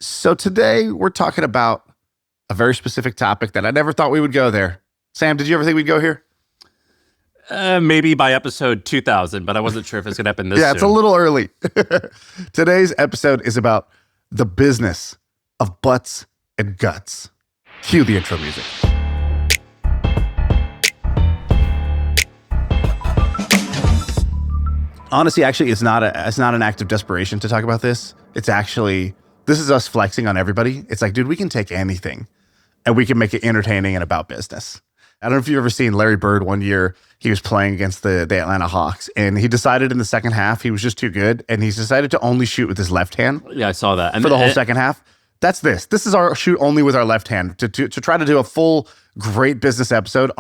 So today we're talking about a very specific topic that I never thought we would go there. Sam, did you ever think we'd go here? Maybe by episode 2000, but I wasn't sure if it's going to happen this Yeah, soon. it's a little early. Today's episode is about the business of butts and guts. Cue the intro music. Honestly, actually, it's not an act of desperation to talk about this. This is us flexing on everybody. It's like, dude, we can take anything and we can make it entertaining and about business. I don't know if you've ever seen Larry Bird. One year, he was playing against the Atlanta Hawks, and he decided in the second half he was just too good, and he's decided to only shoot with his left hand. Yeah, I saw that. For the whole second half. That's this. This is our shoot only with our left hand to try to do a full, great business episode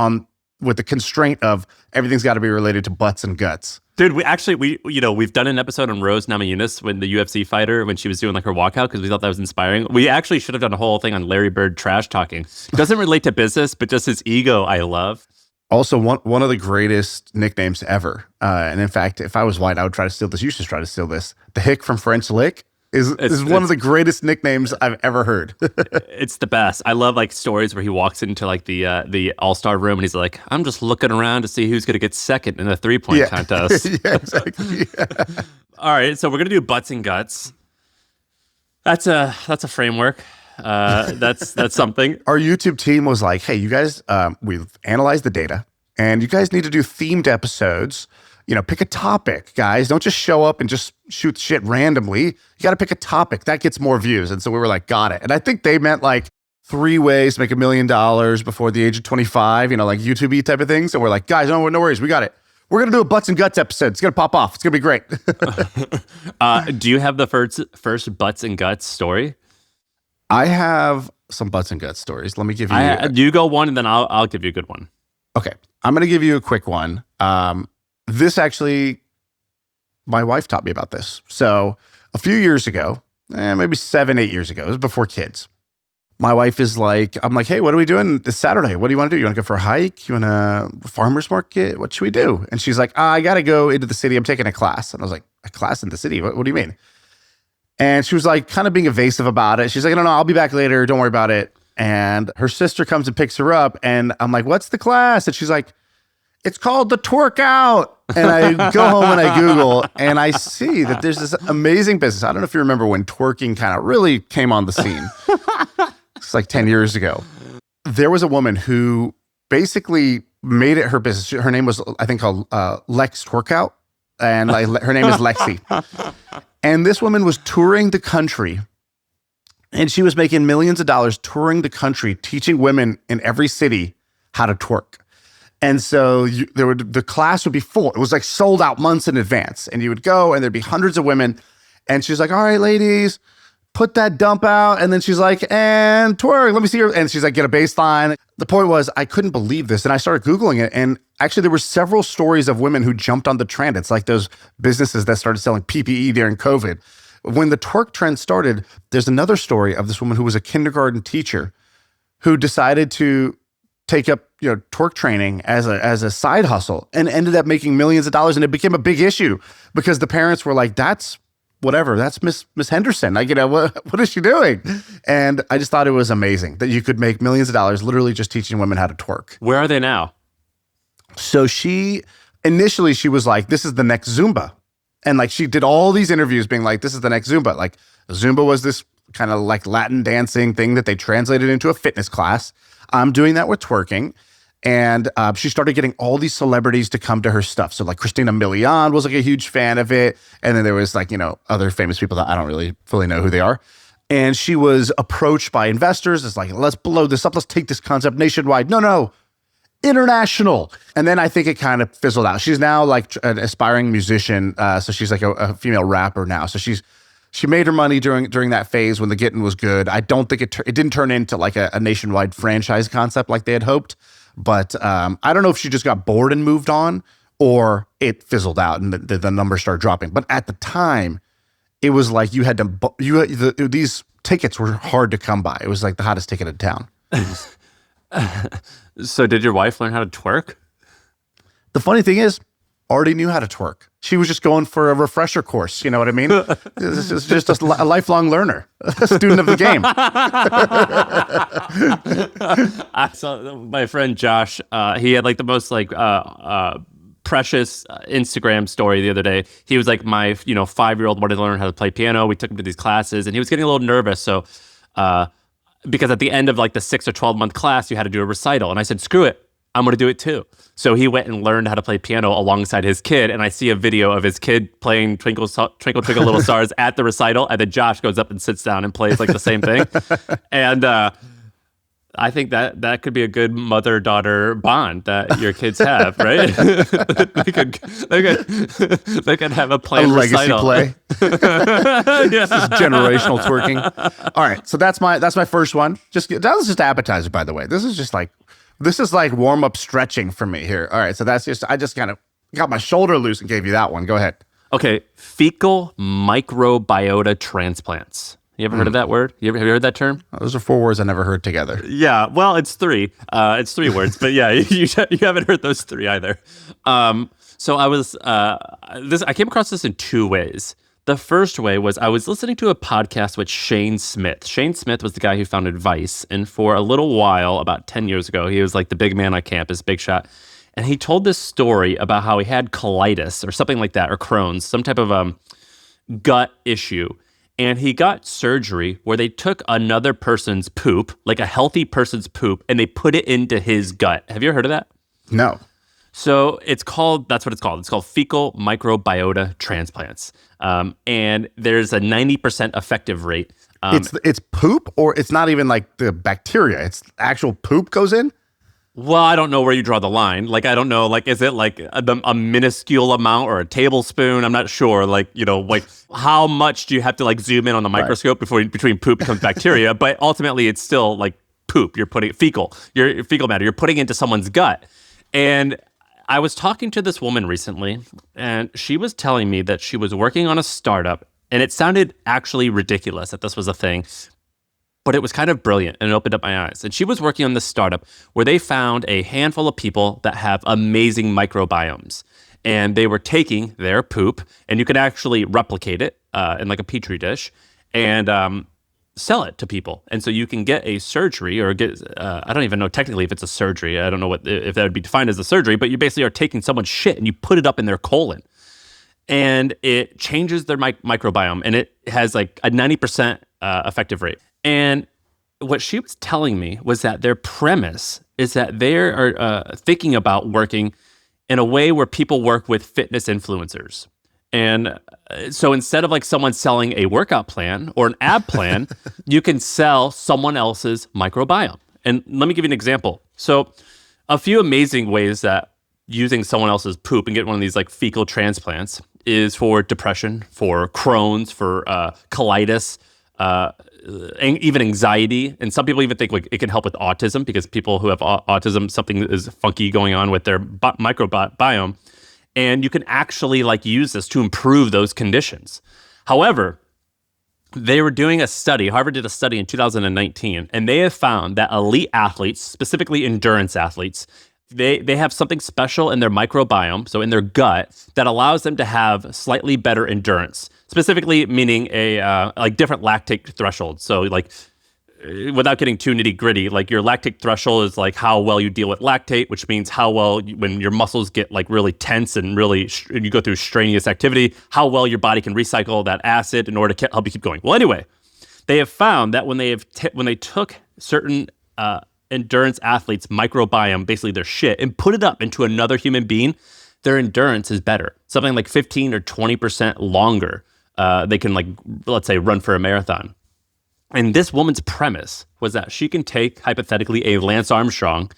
with the constraint of everything's got to be related to butts and guts. Dude, we've done an episode on Rose Namajunas, when the UFC fighter, when she was doing like her walkout, because we thought that was inspiring. We actually should have done a whole thing on Larry Bird trash talking. It doesn't relate to business, but just his ego, I love. Also, one of the greatest nicknames ever. And in fact, if I was white, I would try to steal this. You should try to steal this. The Hick from French Lick is one of the greatest nicknames I've ever heard. It's the best. I love like stories where he walks into like the all-star room and he's like, I'm just looking around to see who's going to get second in the three-point contest. Yeah, exactly. Yeah. All right, so we're going to do butts and guts. That's a framework. That's something. Our YouTube team was like, hey, you guys, we've analyzed the data and you guys need to do themed episodes. Pick a topic, guys. Don't just show up and just shoot shit randomly. You got to pick a topic. That gets more views. And so we were like, got it. And I think they meant like 3 ways to make $1 million before the age of 25, like YouTube-y type of things. And we're like, guys, no worries. We got it. We're going to do a butts and guts episode. It's going to pop off. It's going to be great. Do you have the first butts and guts story? I have some butts and guts stories. Let me give you... You go one and then I'll give you a good one. Okay. I'm going to give you a quick one. This actually, my wife taught me about this. So a few years ago, maybe 7-8 years ago, it was before kids. My wife is like, I'm like, hey, what are we doing this Saturday? What do you want to do? You want to go for a hike? You want a farmer's market? What should we do? And she's like, I got to go into the city. I'm taking a class. And I was like, a class in the city? What do you mean? And she was like, kind of being evasive about it. She's like, no, I'll be back later. Don't worry about it. And her sister comes and picks her up. And I'm like, what's the class? And she's like, it's called the Twerk Out. And I go home and I Google and I see that there's this amazing business. I don't know if you remember when twerking kind of really came on the scene. It's like 10 years ago. There was a woman who basically made it her business. Her name was, I think, called Lex Twerkout. And her name is Lexi. And this woman was touring the country. And she was making millions of dollars touring the country, teaching women in every city how to twerk. And so the class would be full. It was like sold out months in advance. And you would go and there'd be hundreds of women. And she's like, all right, ladies, put that dump out. And then she's like, and twerk, let me see her. And she's like, get a baseline. The point was, I couldn't believe this. And I started Googling it. And actually there were several stories of women who jumped on the trend. It's like those businesses that started selling PPE during COVID. When the twerk trend started, there's another story of this woman who was a kindergarten teacher who decided to take up twerk training as a side hustle and ended up making millions of dollars. And it became a big issue because the parents were like, that's whatever. That's Miss Henderson. Like, what is she doing? And I just thought it was amazing that you could make millions of dollars literally just teaching women how to twerk. Where are they now? So initially she was like, this is the next Zumba. And like, she did all these interviews being like, this is the next Zumba. Like Zumba was this kind of like Latin dancing thing that they translated into a fitness class. I'm doing that with twerking. And she started getting all these celebrities to come to her stuff. So like Christina Milian was like a huge fan of it. And then there was like, other famous people that I don't really fully know who they are. And she was approached by investors. It's like, let's blow this up. Let's take this concept nationwide. No, international. And then I think it kind of fizzled out. She's now like an aspiring musician. So she's like a female rapper now. So she made her money during that phase when the getting was good. I don't think it didn't turn into like a nationwide franchise concept like they had hoped. But I don't know if she just got bored and moved on or it fizzled out and the numbers started dropping. But at the time, it was like these tickets were hard to come by. It was like the hottest ticket in town. So did your wife learn how to twerk? The funny thing is, already knew how to twerk. She was just going for a refresher course. You know what I mean? This is just a lifelong learner, a student of the game. I saw my friend Josh. He had like the most precious Instagram story the other day. He was like, my 5-year-old wanted to learn how to play piano. We took him to these classes, and he was getting a little nervous. So because at the end of like the 6 or 12-month class, you had to do a recital, and I said, screw it, I'm going to do it too. So he went and learned how to play piano alongside his kid, and I see a video of his kid playing Twinkle, Twinkle, Twinkle, Little Stars at the recital, and then Josh goes up and sits down and plays like the same thing. And I think that could be a good mother-daughter bond that your kids have, right? they could have a planned legacy recital. play. This is generational twerking. All right, so that's my first one. That was just appetizer, by the way. This is like warm-up stretching for me here. All right, so I just kind of got my shoulder loose and gave you that one. Go ahead. Okay, fecal microbiota transplants. You ever heard of that word? Have you heard that term? Those are 4 words I never heard together. Yeah, well, it's 3. It's 3 words, but yeah, you haven't heard those 3 either. So I came across this in 2 ways. The first way was I was listening to a podcast with Shane Smith. Shane Smith was the guy who founded Vice, and for a little while, about 10 years ago, he was like the big man on campus, big shot. And he told this story about how he had colitis or something like that, or Crohn's, some type of gut issue. And he got surgery where they took another person's poop, like a healthy person's poop, and they put it into his gut. Have you ever heard of that? No. So that's what it's called. It's called fecal microbiota transplants. And there's a 90% effective rate. It's poop, or it's not even like the bacteria. It's actual poop goes in? Well, I don't know where you draw the line. Like, I don't know, like, is it like a minuscule amount or a tablespoon? I'm not sure. Like, like how much do you have to like zoom in on the microscope between poop becomes bacteria? But ultimately, it's still like poop. You're putting fecal matter. You're putting into someone's gut. And I was talking to this woman recently, and she was telling me that she was working on a startup, and it sounded actually ridiculous that this was a thing. But it was kind of brilliant, and it opened up my eyes. And she was working on this startup where they found a handful of people that have amazing microbiomes. And they were taking their poop, and you could actually replicate it in like a petri dish and sell it to people. And so you can get a surgery or get, I don't even know technically if it's a surgery. I don't know if that would be defined as a surgery, but you basically are taking someone's shit and you put it up in their colon. And it changes their microbiome, and it has like a 90% effective rate. And what she was telling me was that their premise is that they are thinking about working in a way where people work with fitness influencers. And so instead of like someone selling a workout plan or an ab plan, you can sell someone else's microbiome. And let me give you an example. So a few amazing ways that using someone else's poop and getting one of these like fecal transplants is for depression, for Crohn's, for colitis, even anxiety. And some people even think like it can help with autism, because people who have autism, something is funky going on with their microbiome. And you can actually like use this to improve those conditions. However, they were doing a study, Harvard did a study in 2019, and they have found that elite athletes, specifically endurance athletes, they have something special in their microbiome, so in their gut, that allows them to have slightly better endurance. Specifically meaning a like different lactate threshold. So like without getting too nitty gritty, like your lactate threshold is like how well you deal with lactate, which means how well when your muscles get like really tense and really you go through strenuous activity, how well your body can recycle that acid in order to help you keep going. Well, anyway, they have found that when they took certain endurance athletes' microbiome, basically their shit, and put it up into another human being, their endurance is better. Something like 15 or 20% longer. They can like, let's say, run for a marathon. And this woman's premise was that she can take, hypothetically, a Lance Armstrong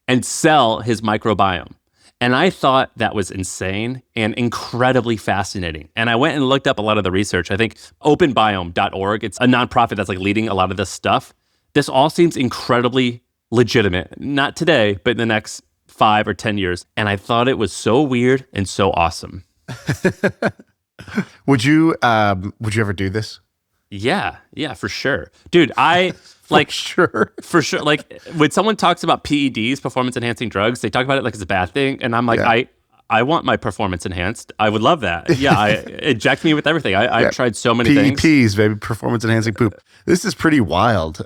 and sell his microbiome. And I thought that was insane and incredibly fascinating. And I went and looked up a lot of the research. I think openbiome.org, it's a nonprofit that's like leading a lot of this stuff. This all seems incredibly legitimate. Not today, but in the next 5 or 10 years. And I thought it was so weird and so awesome. Would you ever do this? Yeah, for sure. Dude, for sure. Like when someone talks about PEDs, performance enhancing drugs, they talk about it like it's a bad thing. And I'm like, I want my performance enhanced. I would love that. Yeah, inject me with everything. I've tried so many things. PEPs, baby, performance enhancing poop. This is pretty wild.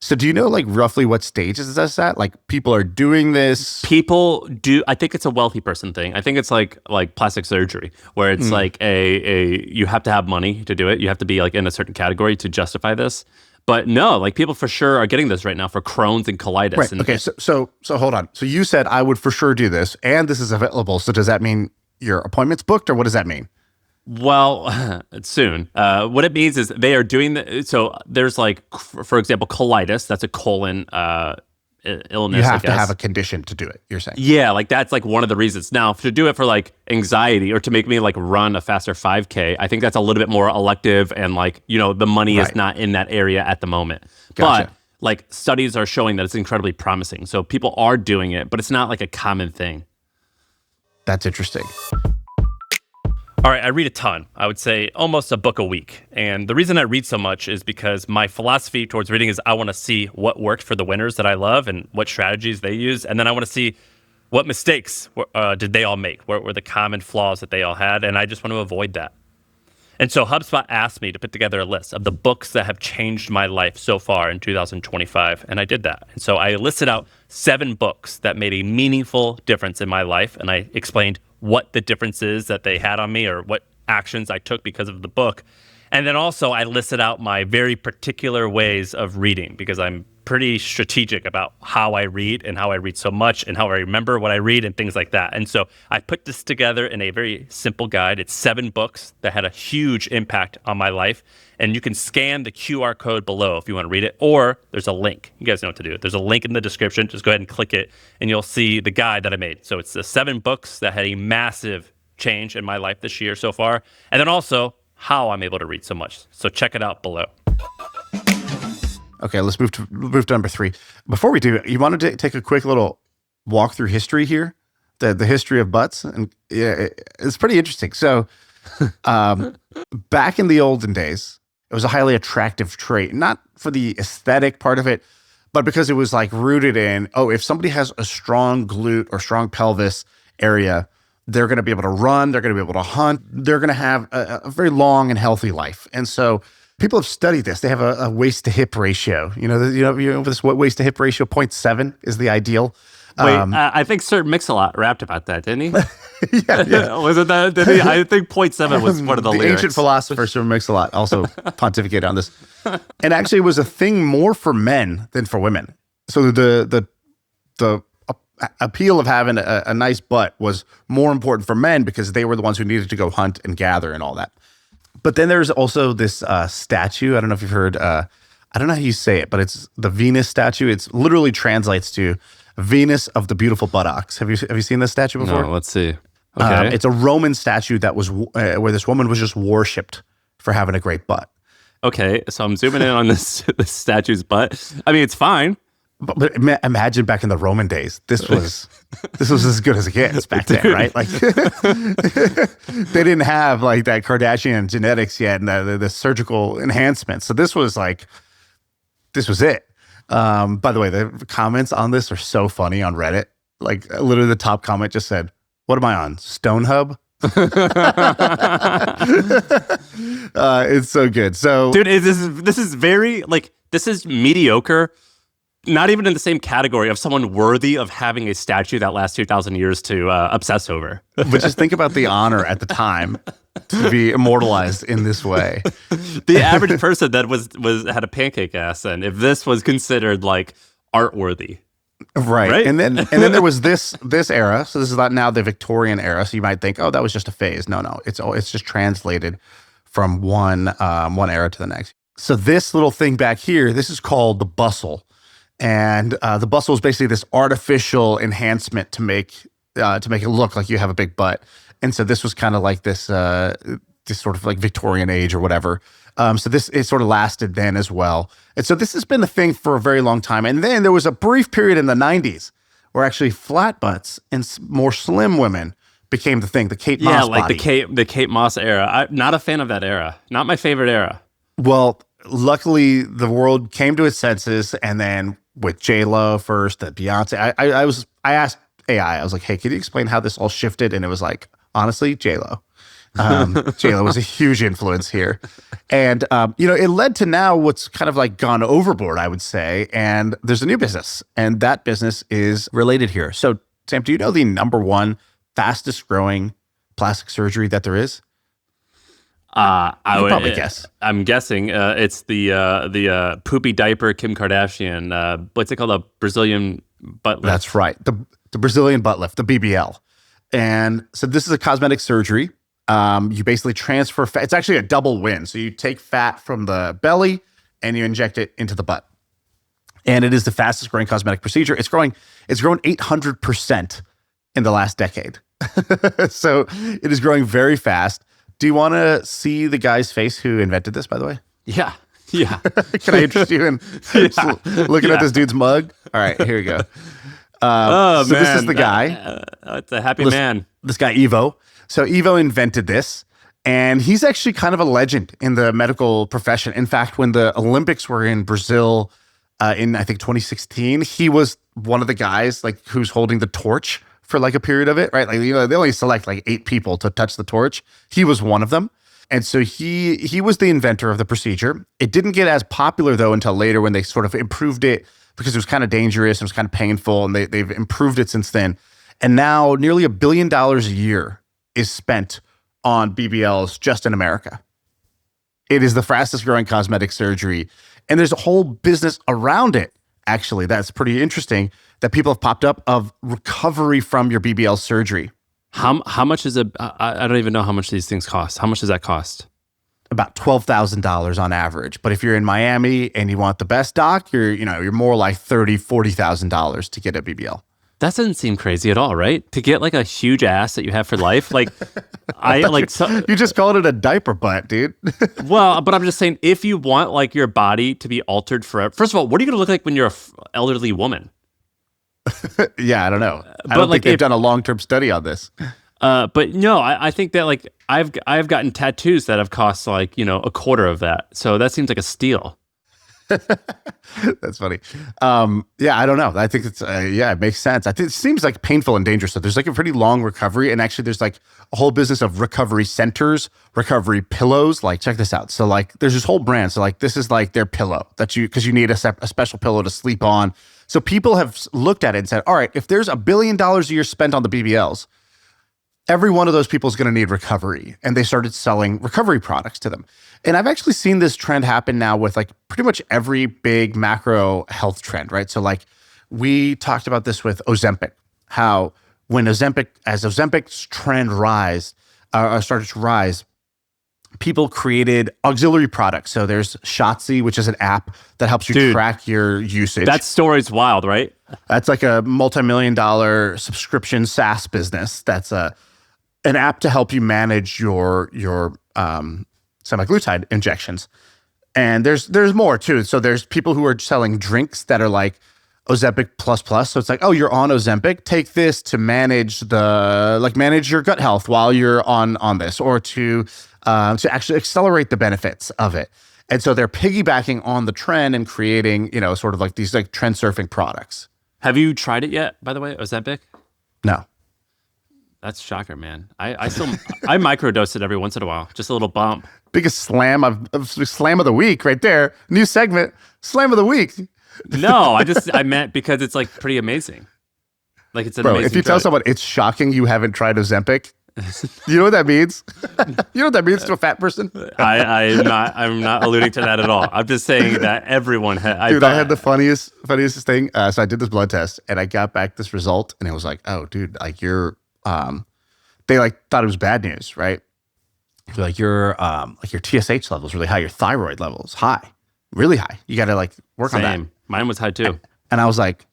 So do you know like roughly what stages is this at? Like people are doing this? People do. I think it's a wealthy person thing. I think it's like plastic surgery, where it's like you have to have money to do it. You have to be like in a certain category to justify this. But no, like people for sure are getting this right now for Crohn's and colitis. Right. And, okay. So hold on. So you said I would for sure do this, and this is available. So does that mean your appointment's booked, or what does that mean? Well, soon. What it means is they are doing so there's like, for example, colitis. That's a colon illness. You have to have a condition to do it, you're saying? Yeah, like that's like one of the reasons. Now, to do it for like anxiety or to make me like run a faster 5K, I think that's a little bit more elective and like, the money is not in that area at the moment. Gotcha. But like studies are showing that it's incredibly promising. So people are doing it, but it's not like a common thing. That's interesting. All right, I read a ton. I would say almost a book a week. And the reason I read so much is because my philosophy towards reading is I want to see what worked for the winners that I love and what strategies they use. And then I want to see what mistakes did they all make? What were the common flaws that they all had? And I just want to avoid that. And so HubSpot asked me to put together a list of the books that have changed my life so far in 2025. And I did that. And so I listed out 7 books that made a meaningful difference in my life. And I explained what the difference is that they had on me or what actions I took because of the book. And then also I listed out my very particular ways of reading because I'm pretty strategic about how I read and how I read so much and how I remember what I read and things like that. And so I put this together in a very simple guide. It's 7 books that had a huge impact on my life. And you can scan the QR code below if you want to read it, or there's a link. You guys know what to do. There's a link in the description. Just go ahead and click it, and you'll see the guide that I made. So it's the 7 books that had a massive change in my life this year so far, and then also how I'm able to read so much. So check it out below. Okay, let's move to number 3. Before we do, you wanted to take a quick little walk through history here, the history of butts, and it's pretty interesting. So, back in the olden days, it was a highly attractive trait, not for the aesthetic part of it, but because it was like rooted in, if somebody has a strong glute or strong pelvis area, they're going to be able to run, they're going to be able to hunt, they're going to have a very long and healthy life. And so people have studied this. They have a waist to hip ratio. You know this waist to hip ratio, 0.7 is the ideal. Wait, I think Sir Mix-a-Lot rapped about that, didn't he? yeah. Was it that? Did he? I think 0.7 was one of the lyrics. Ancient philosopher Sir Mix-a-Lot also pontificated on this. And actually it was a thing more for men than for women. So the appeal of having a nice butt was more important for men because they were the ones who needed to go hunt and gather and all that. But then there's also this statue. I don't know if you've heard, I don't know how you say it, but it's the Venus statue. It's literally translates to Venus of the beautiful buttocks. Have you seen this statue before? No, let's see. Okay. It's a Roman statue that was where this woman was just worshipped for having a great butt. Okay, so I'm zooming in on this statue's butt. I mean, it's fine. But imagine back in the Roman days, this was as good as it gets back then, right? Like they didn't have like that Kardashian genetics yet and the surgical enhancements. So this was it. By the way, the comments on this are so funny on Reddit. Like literally the top comment just said, "What am I on? StoneHub?" It's so good. So dude, this is very like, this is mediocre. Not even in the same category of someone worthy of having a statue that lasts 2,000 years to obsess over. But just think about the honor at the time to be immortalized in this way. The average person that had a pancake ass, and if this was considered like art worthy, right? And then there was this era. So this is not now the Victorian era. So you might think, that was just a phase. No, it's just translated from one era to the next. So this little thing back here, this is called the bustle. And the bustle is basically this artificial enhancement to make it look like you have a big butt. And so this was kind of like this sort of like Victorian age or whatever. So it sort of lasted then as well. And so this has been the thing for a very long time. And then there was a brief period in the 90s where actually flat butts and more slim women became the thing. The Kate Moss body. the Kate Moss era. I'm not a fan of that era. Not my favorite era. Well, luckily the world came to its senses, and then with J-Lo first, Beyonce. I asked AI. I was like, hey, can you explain how this all shifted? And it was like, honestly, J-Lo. J-Lo was a huge influence here. And, it led to now what's kind of like gone overboard, I would say. And there's a new business, and that business is related here. So, Sam, do you know the number one fastest growing plastic surgery that there is? I would probably guess. I'm guessing it's the poopy diaper Kim Kardashian. What's it called? A Brazilian butt lift. That's right. The Brazilian butt lift, the BBL. And so this is a cosmetic surgery. You basically transfer fat. It's actually a double win. So you take fat from the belly and you inject it into the butt. And it is the fastest growing cosmetic procedure. It's grown 800% in the last decade. So it is growing very fast. Do you want to see the guy's face who invented this, by the way? Yeah. Can I interest you in looking at this dude's mug? All right, here we go. Man. This is the guy. It's a happy man. This guy, Ivo. So Ivo invented this, and he's actually kind of a legend in the medical profession. In fact, when the Olympics were in Brazil in, I think, 2016, he was one of the guys like who's holding the torch for like a period of it, right? Like, they only select like 8 people to touch the torch. He was one of them. And so he was the inventor of the procedure. It didn't get as popular though until later when they sort of improved it because it was kind of dangerous, it was kind of painful, and they've improved it since then. And now nearly $1 billion a year is spent on BBLs just in America. It is the fastest growing cosmetic surgery. And there's a whole business around it, actually, that's pretty interesting, that people have popped up of recovery from your BBL surgery. How much is I don't even know how much these things cost. How much does that cost? About $12,000 on average. But if you're in Miami and you want the best doc, you're more like $30,000-$40,000 to get a BBL. That doesn't seem crazy at all, right? To get like a huge ass that you have for life, like you just called it a diaper butt, dude. Well, but I'm just saying, if you want like your body to be altered forever, first of all, what are you going to look like when you're an elderly woman? Yeah, I don't know. I don't think they've done a long-term study on this. But no, I think that like I've gotten tattoos that have cost like a quarter of that, so that seems like a steal. That's funny. Yeah, I don't know. I think it's it makes sense. I think it seems like painful and dangerous. So there's like a pretty long recovery, and actually there's like a whole business of recovery centers, recovery pillows. Like, check this out. So like there's this whole brand. So like this is like their pillow because you need a special pillow to sleep on. So people have looked at it and said, all right, if there's $1 billion a year spent on the BBLs, every one of those people is going to need recovery. And they started selling recovery products to them. And I've actually seen this trend happen now with like pretty much every big macro health trend, right? So like we talked about this with Ozempic, how when Ozempic's trend started to rise, people created auxiliary products. So there's Shotzi, which is an app that helps you track your usage. That story's wild, right? That's like a multi-million-dollar subscription SaaS business. That's an app to help you manage your semaglutide injections. And there's more too. So there's people who are selling drinks that are like Ozempic plus. So it's like, oh, you're on Ozempic, take this to manage your gut health while you're on this, or to actually accelerate the benefits of it. And so they're piggybacking on the trend and creating, sort of like these like trend surfing products. Have you tried it yet, by the way, Ozempic? No. That's a shocker, man. I still I microdose it every once in a while, just a little bump. Biggest slam of the week right there. New segment, slam of the week. No, I meant because it's like pretty amazing. Like it's an amazing if you tell someone it's shocking you haven't tried Ozempic, you know what that means? You know what that means to a fat person? I'm not alluding to that at all. I'm just saying that everyone had. Dude, I had the funniest thing. So I did this blood test and I got back this result and it was like, oh, dude, like you're, they like thought it was bad news, right? Like your TSH level is really high, your thyroid level is high, really high. You got to like work on that. Mine was high too. And I was like,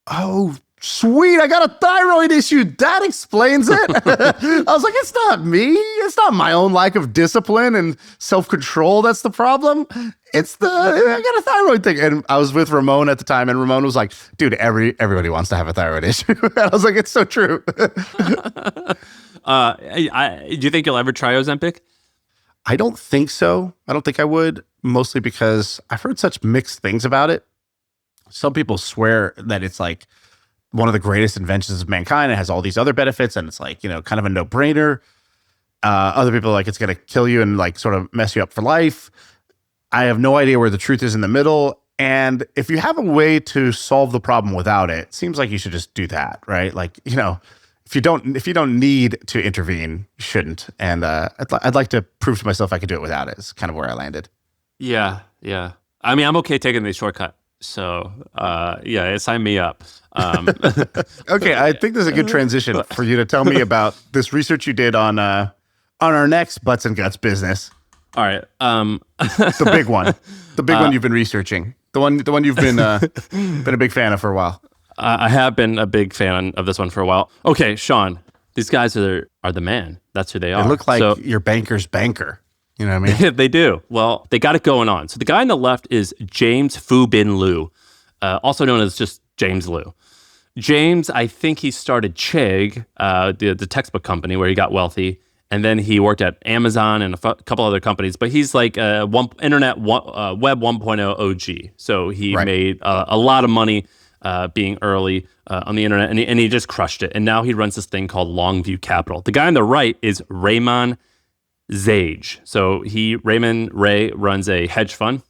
oh, sweet, I got a thyroid issue. That explains it. I was like, it's not me. It's not my own lack of discipline and self-control that's the problem. I got a thyroid thing. And I was with Ramon at the time, and Ramon was like, dude, everybody wants to have a thyroid issue. And I was like, it's so true. Do you think you'll ever try Ozempic? I don't think so. I don't think I would, mostly because I've heard such mixed things about it. Some people swear that it's like one of the greatest inventions of mankind. It has all these other benefits, and it's like, kind of a no-brainer. Other people are like, it's going to kill you and like sort of mess you up for life. I have no idea where the truth is in the middle. And if you have a way to solve the problem without it, seems like you should just do that, right? Like, if you don't need to intervene, you shouldn't. And I'd like to prove to myself I could do it without it. It's kind of where I landed. Yeah. I mean, I'm okay taking the shortcut. So, sign me up. Okay, I think this is a good transition for you to tell me about this research you did on our next Butts and Guts business. All right. The big one. The big one you've been researching. The one you've been a big fan of for a while. I have been a big fan of this one for a while. Okay, Shaan, these guys are the man. That's who they are. They look like your banker's banker. You know what I mean? They do. Well, they got it going on. So the guy on the left is James Fu Bin Liu, also known as just James Liu. James, I think he started Chegg, the textbook company where he got wealthy. And then he worked at Amazon and a couple other companies. But he's like Web 1.0 OG. So he made a lot of money being early on the internet. And he just crushed it. And now he runs this thing called Longview Capital. The guy on the right is Raymond Zage. So Raymond Ray runs a hedge fund.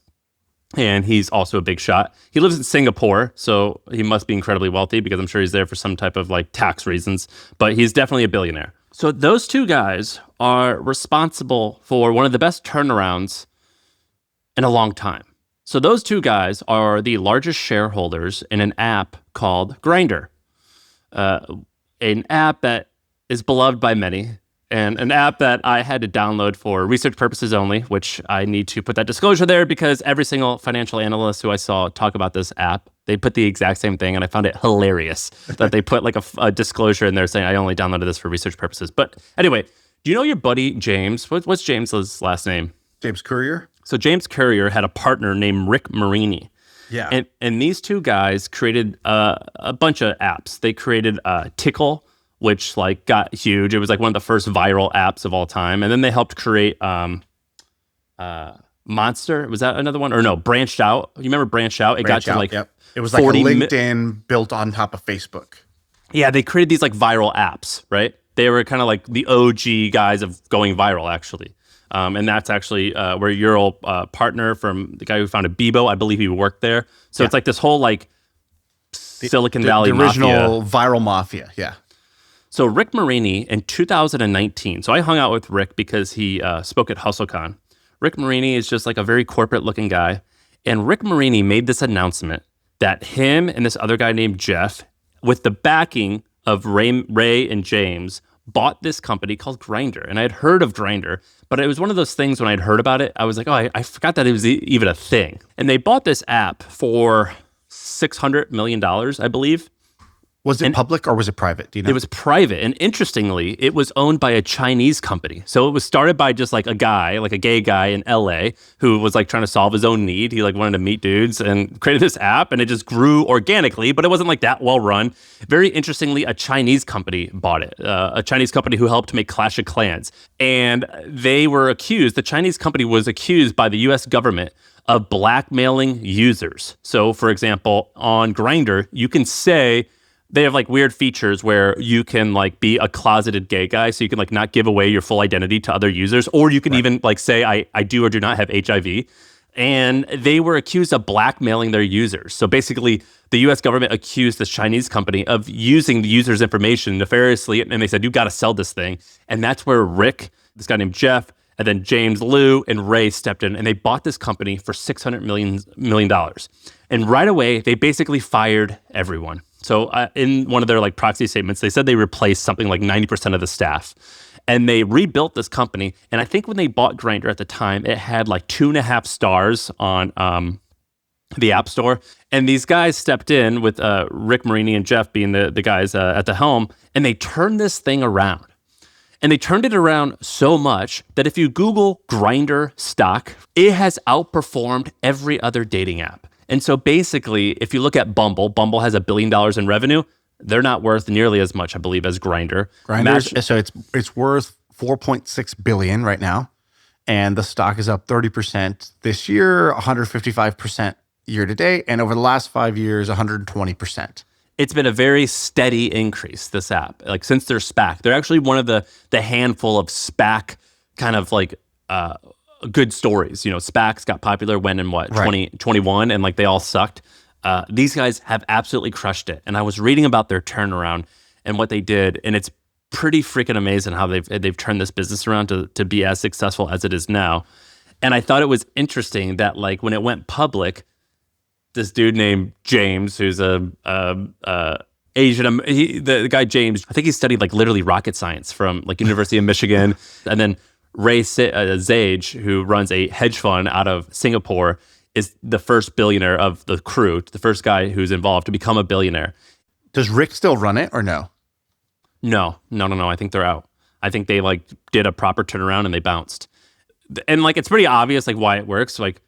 And he's also a big shot. He lives in Singapore, so he must be incredibly wealthy because I'm sure he's there for some type of like tax reasons. But he's definitely a billionaire. So those two guys are responsible for one of the best turnarounds in a long time. So those two guys are the largest shareholders in an app called Grindr, an app that is beloved by many. And an app that I had to download for research purposes only, which I need to put that disclosure there because every single financial analyst who I saw talk about this app, they put the exact same thing. And I found it hilarious that they put like a disclosure in there saying, I only downloaded this for research purposes. But anyway, do you know your buddy James? What's James's last name? James Courier. So James Courier had a partner named Rick Marini. Yeah. And these two guys created a bunch of apps. They created Tickle, which like got huge. It was like one of the first viral apps of all time. And then they helped create Monster. Was that another one? Or no, Branched Out. You remember Branched Out? It got to like It was like a LinkedIn built on top of Facebook. Yeah, they created these like viral apps, right? They were kind of like the OG guys of going viral, actually. And that's actually where your old partner from the guy who founded Bebo, I believe he worked there. So it's like this whole like Silicon Valley the original mafia. viral mafia, yeah. So Rick Marini in 2019, so I hung out with Rick because he spoke at HustleCon. Rick Marini is just like a very corporate looking guy. And Rick Marini made this announcement that him and this other guy named Jeff, with the backing of Ray and James, bought this company called Grindr. And I had heard of Grindr, but it was one of those things when I'd heard about it, I was like, oh, I forgot that it was even a thing. And they bought this app for $600 million, I believe. Was it public or was it private? Do you know? It was private. And interestingly, it was owned by a Chinese company. So it was started by just like a guy, like a gay guy in LA who was like trying to solve his own need. He like wanted to meet dudes and created this app, and it just grew organically, but it wasn't like that well run. Very interestingly, a Chinese company bought it, a Chinese company who helped make Clash of Clans. And they were accused, the Chinese company was accused by the US government of blackmailing users. So for example, on Grindr, you can say, they have like weird features where you can like be a closeted gay guy. So you can like not give away your full identity to other users, or you can even like say, I do or do not have HIV. And they were accused of blackmailing their users. So basically the US government accused this Chinese company of using the user's information nefariously. And they said, you got to sell this thing. And that's where Rick, this guy named Jeff, and then James Liu and Ray stepped in, and they bought this company for $600 million. And right away, they basically fired everyone. So in one of their like proxy statements, they said they replaced something like 90% of the staff. And they rebuilt this company. And I think when they bought Grindr at the time, it had like 2.5 stars on the App Store. And these guys stepped in with Rick Marini and Jeff being the guys at the helm, and they turned this thing around. And they turned it around so much that if you Google Grindr stock, it has outperformed every other dating app. And so basically, if you look at Bumble has $1 billion in revenue. They're not worth nearly as much, I believe, as Grindr. So it's worth $4.6 billion right now, and the stock is up 30% this year, 155% year to date, and over the last 5 years, 120%. it's been a very steady increase, this app. Like since they're SPAC, they're actually one of the handful of SPAC kind of like good stories. You know, SPACs got popular when in what, 2021, and like they all sucked. These guys have absolutely crushed it. And I was reading about their turnaround and what they did, and it's pretty freaking amazing how they've turned this business around to be as successful as it is now. And I thought it was interesting that like when it went public, this dude named James, who's a Asian, the guy James, I think he studied like literally rocket science from like University of Michigan, and then Ray Zage, who runs a hedge fund out of Singapore, is the first billionaire of the crew, the first guy who's involved to become a billionaire. Does Rick still run it or no? No. I think they're out. I think they like did a proper turnaround and they bounced. And like, it's pretty obvious like why it works. Like,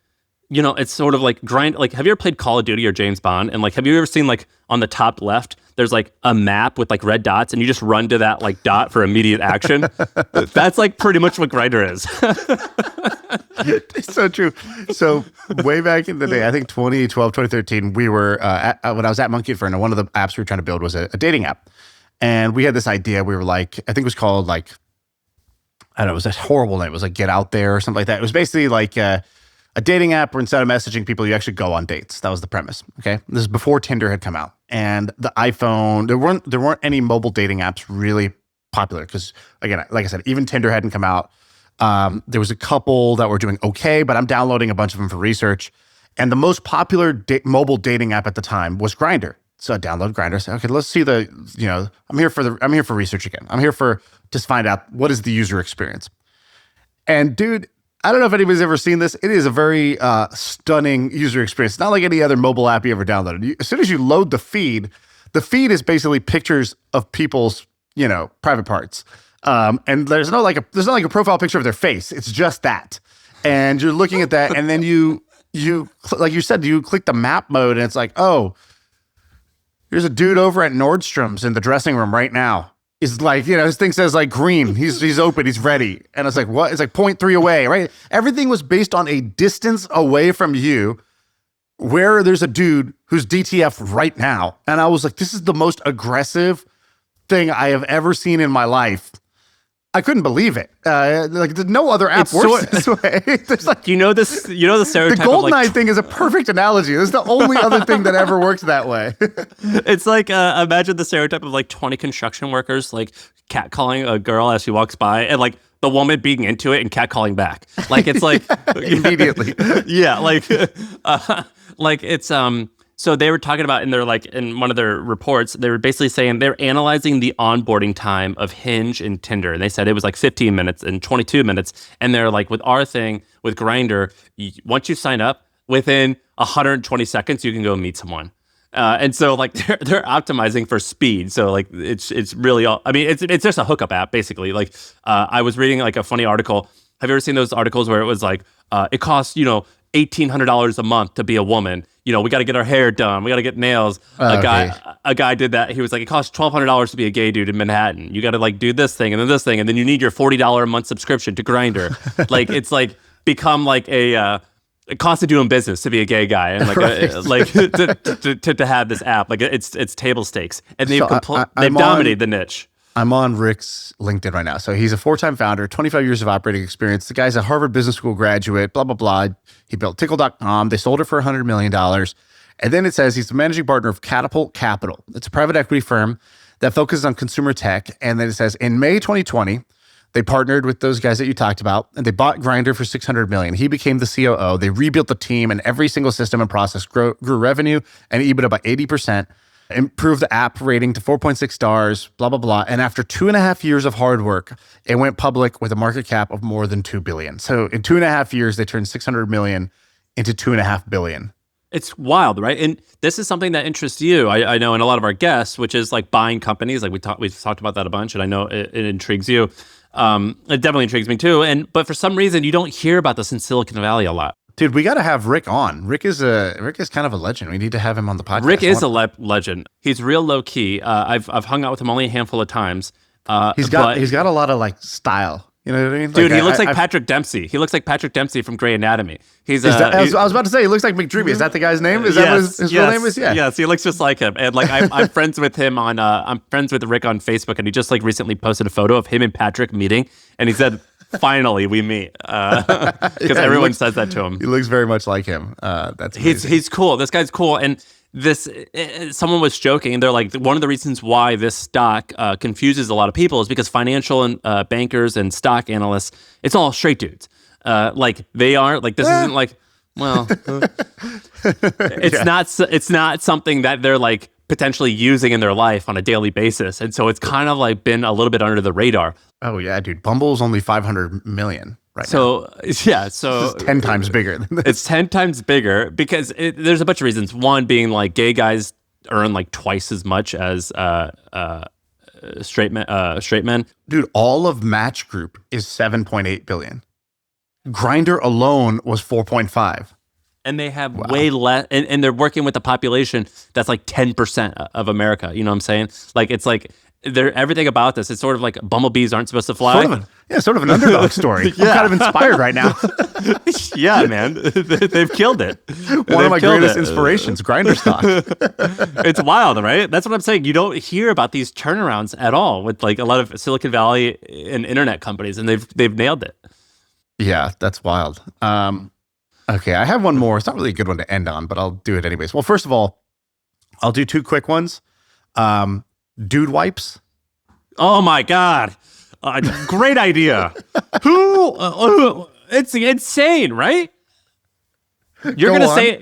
you know, it's sort of like grind. Like, have you ever played Call of Duty or James Bond? And like, have you ever seen like on the top left, there's like a map with like red dots, and you just run to that like dot for immediate action? That's like pretty much what Grindr is. It's so true. So way back in the day, I think 2012, 2013, we were when I was at Monkey Inferno, one of the apps we were trying to build was a dating app, and we had this idea. We were like, I think it was called like, I don't know, it was a horrible name. It was like Get Out There or something like that. It was basically like a dating app where instead of messaging people, you actually go on dates. That was the premise. Okay, this is before Tinder had come out, and the iPhone. There weren't any mobile dating apps really popular because, again, like I said, even Tinder hadn't come out. There was a couple that were doing okay, but I'm downloading a bunch of them for research. And the most popular mobile dating app at the time was Grindr. So I download Grindr. Say, okay, let's see I'm here for research again. I'm here for just find out what is the user experience. And dude, I don't know if anybody's ever seen this. It is a very stunning user experience. It's not like any other mobile app you ever downloaded. As soon as you load the feed is basically pictures of people's, private parts. And there's not like a profile picture of their face. It's just that. And you're looking at that, and then you like you said, you click the map mode, and it's like, oh, here's a dude over at Nordstrom's in the dressing room right now. Is like, his thing says like green. He's open. He's ready. And it's like, what? It's like 0.3 away, right? Everything was based on a distance away from you where there's a dude who's DTF right now. And I was like, this is the most aggressive thing I have ever seen in my life. I couldn't believe it. Like no other app works this way. There's like, the stereotype. The Goldeneye thing is a perfect analogy. It's the only other thing that ever works that way. It's like imagine the stereotype of like 20 construction workers like catcalling a girl as she walks by, and like the woman being into it and catcalling back. Like it's like immediately. Yeah, like it's So they were talking about in one of their reports, they were basically saying they're analyzing the onboarding time of Hinge and Tinder. And they said it was like 15 minutes and 22 minutes. And they're like, with our thing, with Grindr, once you sign up, within 120 seconds, you can go meet someone. And so like they're optimizing for speed. So like it's really all, I mean, it's just a hookup app, basically. Like I was reading like a funny article. Have you ever seen those articles where it was like, it costs, $1,800 a month to be a woman? We got to get our hair done. We got to get nails. A guy did that. He was like, it costs $1,200 to be a gay dude in Manhattan. You got to like do this thing and then this thing, and then you need your $40 a month subscription to Grindr. Like it's like become like a cost of doing business to be a gay guy, and like to have this app. Like it's table stakes, and they've dominated the niche. I'm on Rick's LinkedIn right now. So he's a 4-time founder, 25 years of operating experience. The guy's a Harvard Business School graduate, blah, blah, blah. He built Tickle.com. They sold it for $100 million. And then it says he's the managing partner of Catapult Capital. It's a private equity firm that focuses on consumer tech. And then it says in May 2020, they partnered with those guys that you talked about, and they bought Grindr for $600 million. He became the COO. They rebuilt the team, and every single system and process grew revenue and EBITDA by 80%. Improved the app rating to 4.6 stars, blah, blah, blah. And after 2.5 years of hard work, it went public with a market cap of more than $2 billion. So in 2.5 years, they turned $600 million into $2.5 billion. It's wild, right? And this is something that interests you, I know, and a lot of our guests, which is like buying companies. Like we've talked about that a bunch, and I know it intrigues you. It definitely intrigues me too. But for some reason, you don't hear about this in Silicon Valley a lot. Dude, we got to have Rick on. Rick is kind of a legend. We need to have him on the podcast. Rick is a legend. He's real low key. I've hung out with him only a handful of times. He's got a lot of like style. You know what I mean? Dude, he looks like Patrick Dempsey. He looks like Patrick Dempsey from Grey Anatomy. He's I was about to say, he looks like McDreamy. Is that the guy's name? Is that what his real name is? Yeah. Yes, he looks just like him. And like I'm friends with him on I'm friends with Rick on Facebook, and he just like recently posted a photo of him and Patrick meeting, and he said, "Finally, we meet." Because everyone says that to him. He looks very much like him. That's amazing. He's cool. This guy's cool. And someone was joking, and they're like, one of the reasons why this stock confuses a lot of people is because financial and bankers and stock analysts, it's all straight dudes. Like they are like, this isn't like, well, it's not something that they're like potentially using in their life on a daily basis. And so it's kind of like been a little bit under the radar. Oh yeah, dude. Bumble's only 500 million. Right so now. Yeah, so it's 10 times bigger than this. It's 10 times bigger because there's a bunch of reasons. One being like gay guys earn like twice as much as straight men. Dude, all of Match Group is 7.8 billion. Grindr alone was 4.5. And they have way less, and they're working with a population that's like 10% of America. You know what I'm saying? Like it's like everything about this. It's sort of like bumblebees aren't supposed to fly. Sort of an underdog story. I'm kind of inspired right now. Yeah, man, they've killed it. One of my greatest inspirations, Grindr stock. It's wild, right? That's what I'm saying. You don't hear about these turnarounds at all with like a lot of Silicon Valley and internet companies, and they've nailed it. Yeah, that's wild. Okay, I have one more. It's not really a good one to end on, but I'll do it anyways. Well, first of all, I'll do two quick ones. Dude wipes. Oh my God. Great idea. It's insane, right? You're gonna say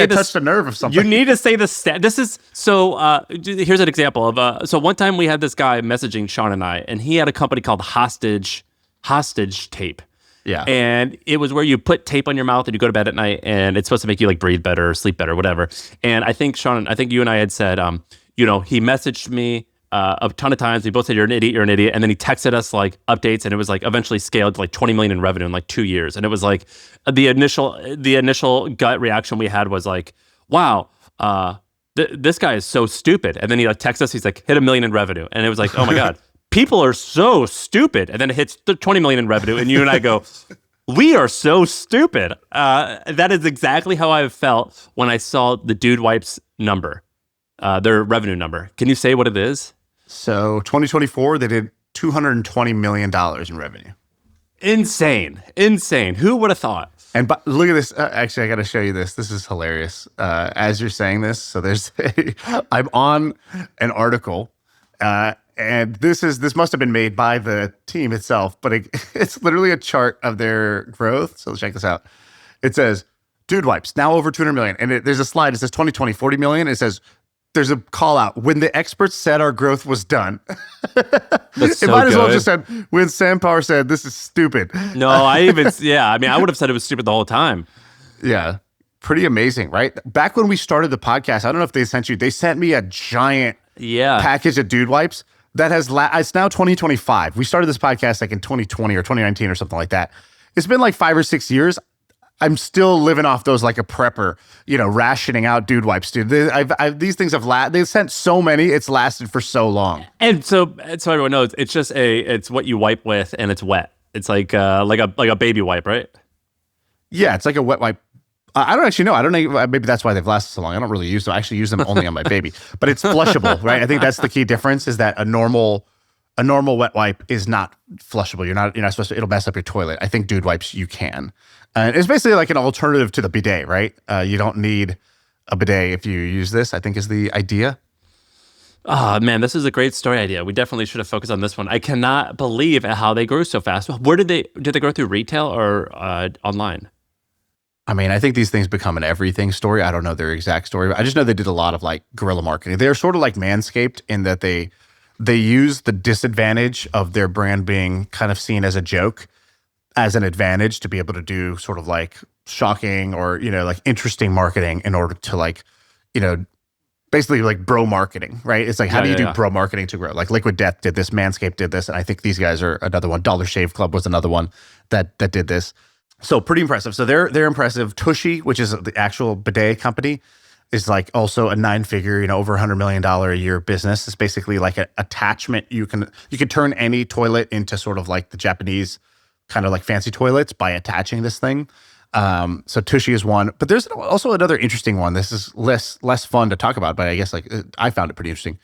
I this. touched a nerve of something. You need to say this. This is so. Here's an example of. So one time we had this guy messaging Shaan and I, and he had a company called Hostage Tape. Yeah. And it was where you put tape on your mouth and you go to bed at night, and it's supposed to make you like breathe better, sleep better, whatever. And I think Shaan, you and I had said, he messaged me a ton of times. We both said, you're an idiot. And then he texted us like updates, and it was like eventually scaled to like 20 million in revenue in like 2 years. And it was like the initial gut reaction we had was like, wow, this guy is so stupid. And then he like texts us, he's like, hit 1 million in revenue. And it was like, oh my God. People are so stupid. And then it hits 20 million in revenue. And you and I go, we are so stupid. That is exactly how I felt when I saw the Dude Wipes number, their revenue number. Can you say what it is? So 2024, they did $220 million in revenue. Insane. Who would have thought? And look at this. Actually, I got to show you this. This is hilarious. As you're saying this, so I'm on an article, and this must have been made by the team itself, but it's literally a chart of their growth. So let's check this out. It says, Dude Wipes, now over 200 million. And there's a slide. It says 2020, 40 million. It says, there's a call out. When the experts said our growth was done. That's so it might as well good. just said, when Sam Power said, this is stupid. No, I would have said it was stupid the whole time. Yeah. Pretty amazing, right? Back when we started the podcast, I don't know if they sent me a giant package of Dude Wipes that has, it's now 2025. We started this podcast like in 2020 or 2019 or something like that. It's been like 5 or 6 years. I'm still living off those like a prepper, rationing out Dude Wipes, dude. These things have they've sent so many, it's lasted for so long. And so everyone knows, it's just it's what you wipe with, and it's wet. It's like a baby wipe, right? Yeah, it's like a wet wipe. I don't actually know. I don't know. Maybe that's why they've lasted so long. I don't really use them. I actually use them only on my baby. But it's flushable, right? I think that's the key difference, is that a normal wet wipe is not flushable. You're not supposed to. It'll mess up your toilet. I think Dude Wipes you can. And it's basically like an alternative to the bidet, right? You don't need a bidet if you use this, I think is the idea. Oh, man, this is a great story idea. We definitely should have focused on this one. I cannot believe how they grew so fast. Where did they grow through retail or online? I mean, I think these things become an everything story. I don't know their exact story, but I just know they did a lot of like guerrilla marketing. They're sort of like Manscaped in that they use the disadvantage of their brand being kind of seen as a joke as an advantage to be able to do sort of like shocking or, like interesting marketing in order to like, basically like bro marketing, right? It's like, how do you do bro marketing to grow? Like Liquid Death did this, Manscaped did this, and I think these guys are another one. Dollar Shave Club was another one that did this. So pretty impressive. So they're impressive. Tushy, which is the actual bidet company, is like also a 9-figure, over $100 million a year business. It's basically like an attachment. You can turn any toilet into sort of like the Japanese kind of like fancy toilets by attaching this thing. So Tushy is one, but there's also another interesting one. This is less fun to talk about, but I guess like I found it pretty interesting.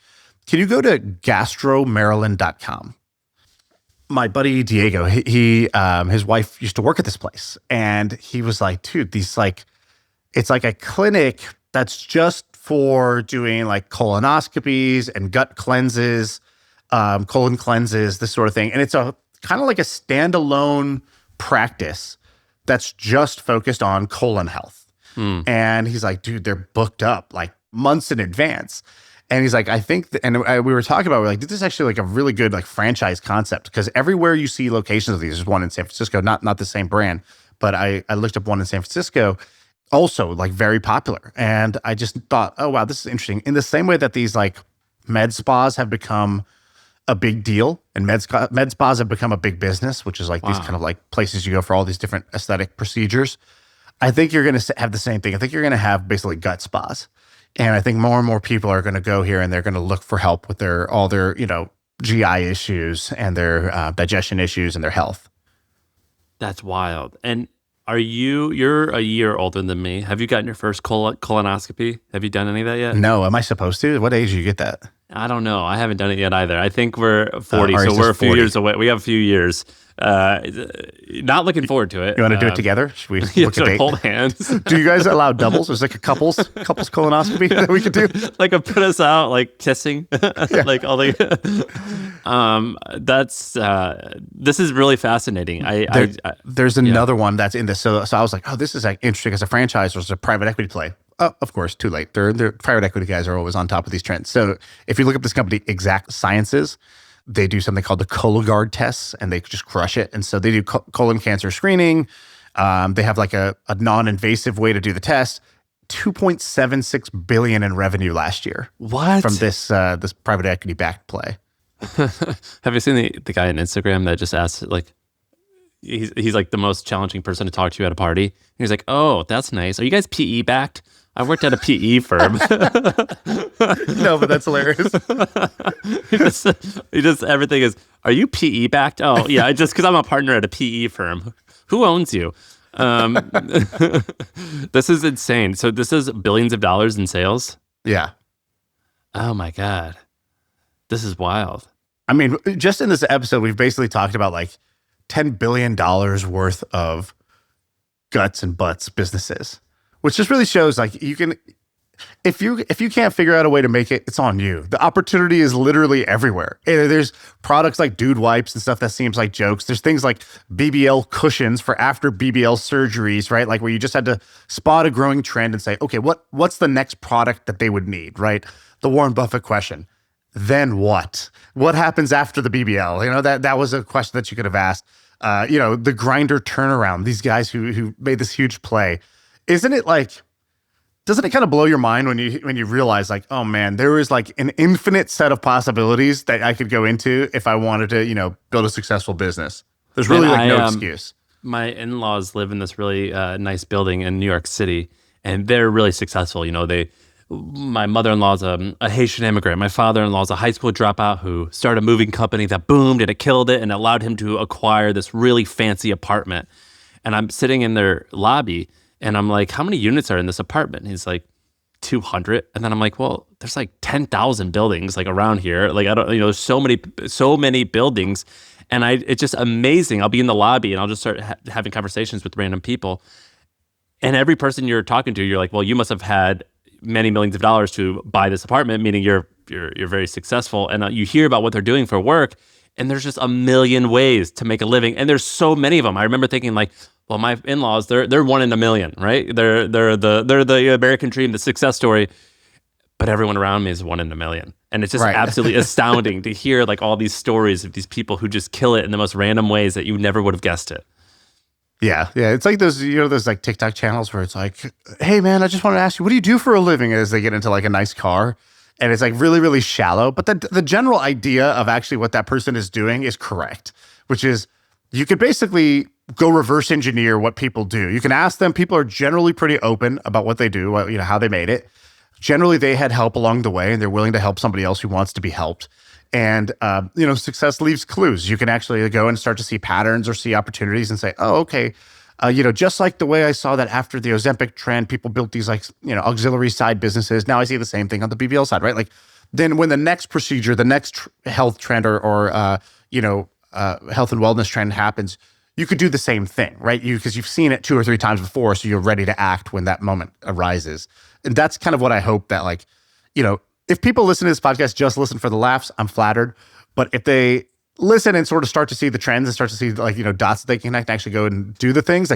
Can you go to gastromaryland.com? My buddy Diego, he his wife used to work at this place, and he was like, dude, these like, it's like a clinic that's just for doing like colonoscopies and gut cleanses, colon cleanses, this sort of thing. And it's a kind of like a standalone practice that's just focused on colon health. And he's like, dude, they're booked up like months in advance. And he's like, I think, we were talking about, we're like, dude, this is actually like a really good like franchise concept, because everywhere you see locations of these, there's one in San Francisco, not the same brand, but I looked up one in San Francisco, also like very popular. And I just thought, oh, wow, this is interesting. In the same way that these like med spas have become a big deal, and med spas have become a big business, which is like these kind of like places you go for all these different aesthetic procedures. I think you're going to have the same thing. I think you're going to have basically gut spas. And I think more and more people are going to go here, and they're going to look for help with all their, GI issues and their digestion issues and their health. That's wild. And you're a year older than me. Have you gotten your first colonoscopy? Have you done any of that yet? No. Am I supposed to? What age do you get that? I don't know. I haven't done it yet either. I think we're 40, so we're a few 40. years away. We have a few years. Not looking forward to it. You want to do it together? Should we Yeah, book a date? hold hands. Do you guys allow doubles? There's like a couples colonoscopy that we could do. Like a put us out, like kissing, like all the. This is really fascinating. There's another one that's in this. So I was like, oh, this is like interesting as a franchise versus a private equity play. Oh, of course, too late. They're private equity guys are always on top of these trends. So if you look up this company, Exact Sciences, they do something called the Cologuard tests, and they just crush it. And so they do colon cancer screening. They have like a non-invasive way to do the test. $2.76 billion in revenue last year. What? From this private equity backed play. Have you seen the guy on Instagram that just asked, like, he's like the most challenging person to talk to at a party? He's like, oh, that's nice. Are you guys PE backed? I worked at a PE firm. No, but that's hilarious. he just everything is, are you PE backed? Oh, yeah, just because I'm a partner at a PE firm. Who owns you? This is insane. So this is billions of dollars in sales? Yeah. Oh, my God. This is wild. I mean, just in this episode, we've basically talked about like $10 billion worth of guts and butts businesses, which just really shows like you can, if you can't figure out a way to make it, it's on you. The opportunity is literally everywhere. There's products like dude wipes and stuff that seems like jokes. There's things like BBL cushions for after BBL surgeries, right? Like where you just had to spot a growing trend and say, okay, what's the next product that they would need, right? The Warren Buffett question. Then what? What happens after the BBL? That was a question that you could have asked. The Grindr turnaround, these guys who made this huge play. Doesn't it kind of blow your mind when you realize like, oh man, there is like an infinite set of possibilities that I could go into if I wanted to, build a successful business. There's really no excuse. My in-laws live in this really nice building in New York City, and they're really successful. My mother-in-law's a Haitian immigrant. My father-in-law's a high school dropout who started a moving company that boomed and it killed it and allowed him to acquire this really fancy apartment. And I'm sitting in their lobby and I'm like, how many units are in this apartment? And he's like, 200. And then I'm like, well, there's like 10,000 buildings like around here. Like, I don't, there's so many buildings. And it's just amazing. I'll be in the lobby and I'll just start having conversations with random people. And every person you're talking to, you're like, well, you must have had many millions of dollars to buy this apartment, meaning you're very successful. And you hear about what they're doing for work, and there's just a million ways to make a living. And there's so many of them. I remember thinking like, well, my in-laws, they're one in a million, right? They're the American dream, the success story. But everyone around me is one in a million. And it's just absolutely astounding to hear like all these stories of these people who just kill it in the most random ways that you never would have guessed it. Yeah. It's like those, those like TikTok channels where it's like, hey man, I just want to ask you, what do you do for a living? As they get into like a nice car, and it's like really, really shallow. But the general idea of actually what that person is doing is correct, which is you could basically go reverse engineer what people do. You can ask them. People are generally pretty open about what they do, how they made it. generally they had help along the way and they're willing to help somebody else who wants to be helped. And, success leaves clues. You can actually go and start to see patterns or see opportunities and say, oh, okay, just like the way I saw that after the Ozempic trend, people built these auxiliary side businesses. Now I see the same thing on the BBL side, right? Like then when the next procedure, the next health trend or health and wellness trend happens, you could do the same thing, right? Because you've seen it 2 or 3 times before, so you're ready to act when that moment arises. And that's kind of what I hope that if people listen to this podcast, just listen for the laughs, I'm flattered. But if they listen and sort of start to see the trends and start to see dots that they can connect and actually go and do the things,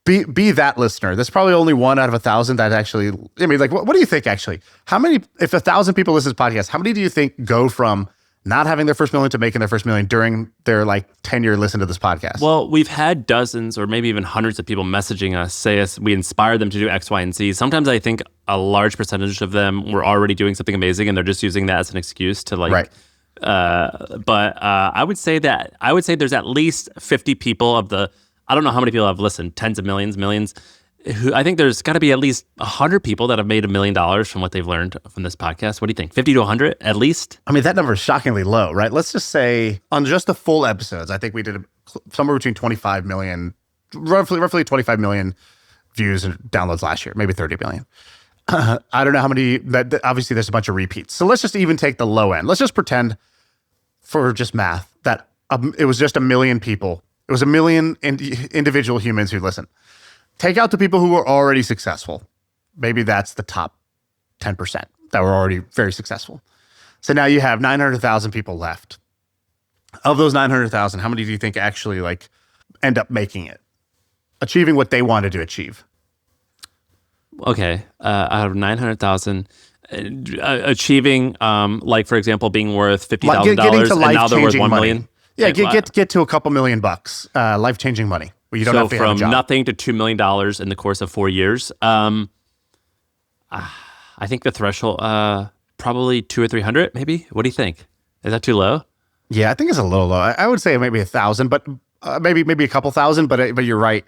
be that listener. There's probably only 1 out of 1,000 that actually, what do you think actually? How many, if 1,000 people listen to this podcast, how many do you think go from not having their first million to making their first million during their 10-year listen to this podcast? Well, we've had dozens or maybe even hundreds of people messaging us, say we inspired them to do X, Y, and Z. Sometimes I think a large percentage of them were already doing something amazing and they're just using that as an excuse to Right. But I would say there's at least 50 people I don't know how many people have listened, tens of millions, who I think there's got to be at least 100 people that have made $1 million from what they've learned from this podcast. What do you think? 50 to 100 at least? That number is shockingly low, right? Let's just say on just the full episodes, I think we did somewhere between 25 million, roughly 25 million views and downloads last year, maybe 30 million. I don't know how many, obviously there's a bunch of repeats. So let's just even take the low end. Let's just pretend for just math that it was just 1 million people. It was 1 million individual humans who listen. Take out the people who were already successful. Maybe that's the top 10% that were already very successful. So now you have 900,000 people left. Of those 900,000, how many do you think actually end up making it? Achieving what they wanted to achieve? Okay, out of 900,000, achieving, for example, being worth $50,000, and now they're worth $1 million. Yeah, get to a couple $1 million, life-changing money. Where you don't have to have a job. From nothing to $2 million in the course of 4 years. I think the threshold, probably 200 or 300, maybe. What do you think? Is that too low? Yeah, I think it's a little low. I would say maybe 1,000, but maybe a couple thousand. But you're right.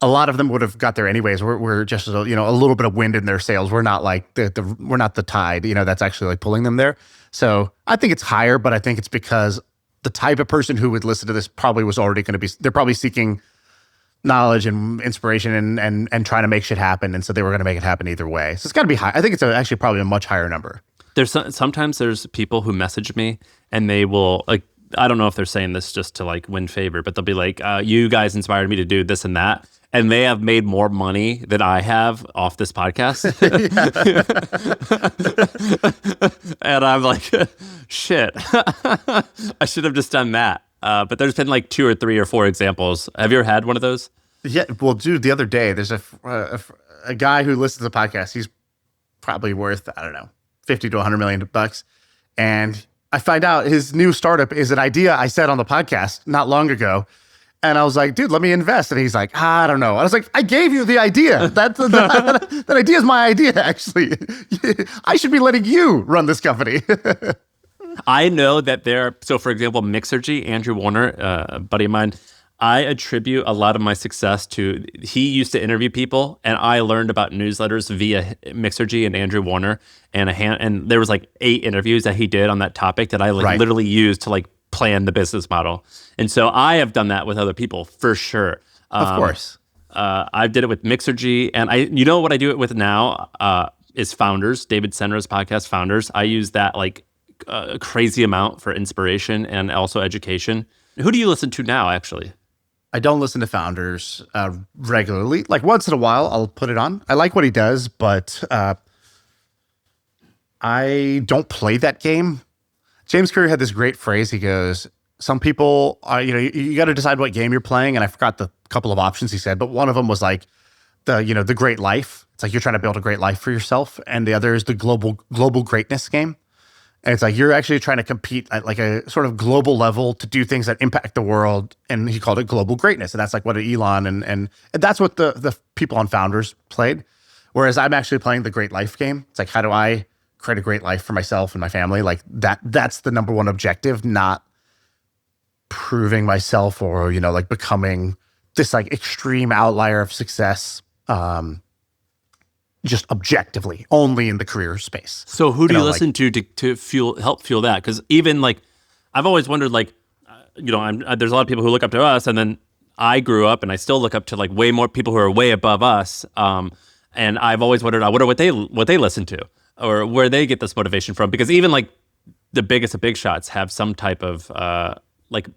A lot of them would have got there anyways. We're just a little bit of wind in their sails. We're not we're not the tide. That's actually pulling them there. So I think it's higher, but I think it's because the type of person who would listen to this probably was already going to be. They're probably seeking knowledge and inspiration and trying to make shit happen, and so they were going to make it happen either way. So it's got to be high. I think it's actually probably a much higher number. Sometimes there's people who message me and they will I don't know if they're saying this just to win favor, but they'll be like, you guys inspired me to do this and that. And they have made more money than I have off this podcast. And I'm like, shit, I should have just done that. But there's been 2 or 3 or 4 examples. Have you ever had one of those? Yeah. Well, dude, the other day, there's a guy who listens to the podcast. He's probably worth, I don't know, 50 to 100 million bucks. And I find out his new startup is an idea I said on the podcast not long ago. And I was like, dude, let me invest. And he's like, I don't know. I was like, I gave you the idea. That idea is my idea, actually. I should be letting you run this company. I know that so for example, Mixergy, Andrew Warner, a buddy of mine, I attribute a lot of my success to, he used to interview people and I learned about newsletters via Mixergy and Andrew Warner and there was 8 interviews that he did on that topic that I literally used to plan the business model. And so I have done that with other people for sure. Of course. I did it with Mixergy and what I do it with now is Founders, David Senra's podcast, Founders. I use that a crazy amount for inspiration and also education. Who do you listen to now, actually? I don't listen to Founders regularly. Once in a while, I'll put it on. I like what he does, but I don't play that game. James Clear had this great phrase. He goes, some people are, you got to decide what game you're playing. And I forgot the couple of options he said, but one of them was the great life. It's you're trying to build a great life for yourself. And the other is the global greatness game. And it's you're actually trying to compete at a sort of global level to do things that impact the world. And he called it global greatness. And that's what Elon and that's what the people on Founders played. Whereas I'm actually playing the great life game. It's how do I create a great life for myself and my family? That's the number one objective, not proving myself or, becoming this extreme outlier of success. just objectively, only in the career space. So who do you listen to help fuel that? Because even like, I've always wondered, like, there's a lot of people who look up to us, and then I grew up and I still look up to like way more people who are way above us. And I've always wondered, I wonder what they listen to or where they get this motivation from. Because even like the biggest of big shots have some type of like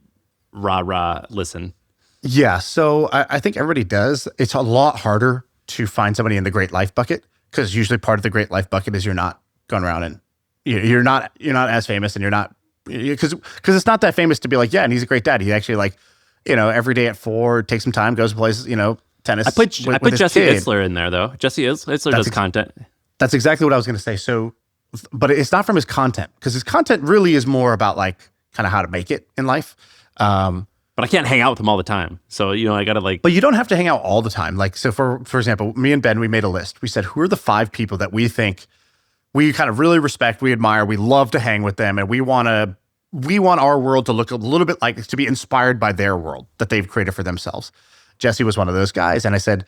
rah listen. Yeah. So I think everybody does. It's a lot harder to find somebody in the great life bucket, because usually part of the great life bucket is you're not going around and you're not as famous, and you're not, because it's not that famous to be like, yeah, and he's a great dad. He actually like, every day at 4, takes some time, goes and plays, tennis. I put Jesse Itzler in there though. Jesse Itzler does content. That's exactly what I was going to say. So, but it's not from his content, because his content really is more about like kind of how to make it in life. But I can't hang out with him all the time. So, I got to like... But you don't have to hang out all the time. Like, so for example, me and Ben, we made a list. We said, who are the 5 people that we think we kind of really respect, we admire, we love to hang with them, and we want our world to look a little bit like, to be inspired by their world that they've created for themselves. Jesse was one of those guys. And I said,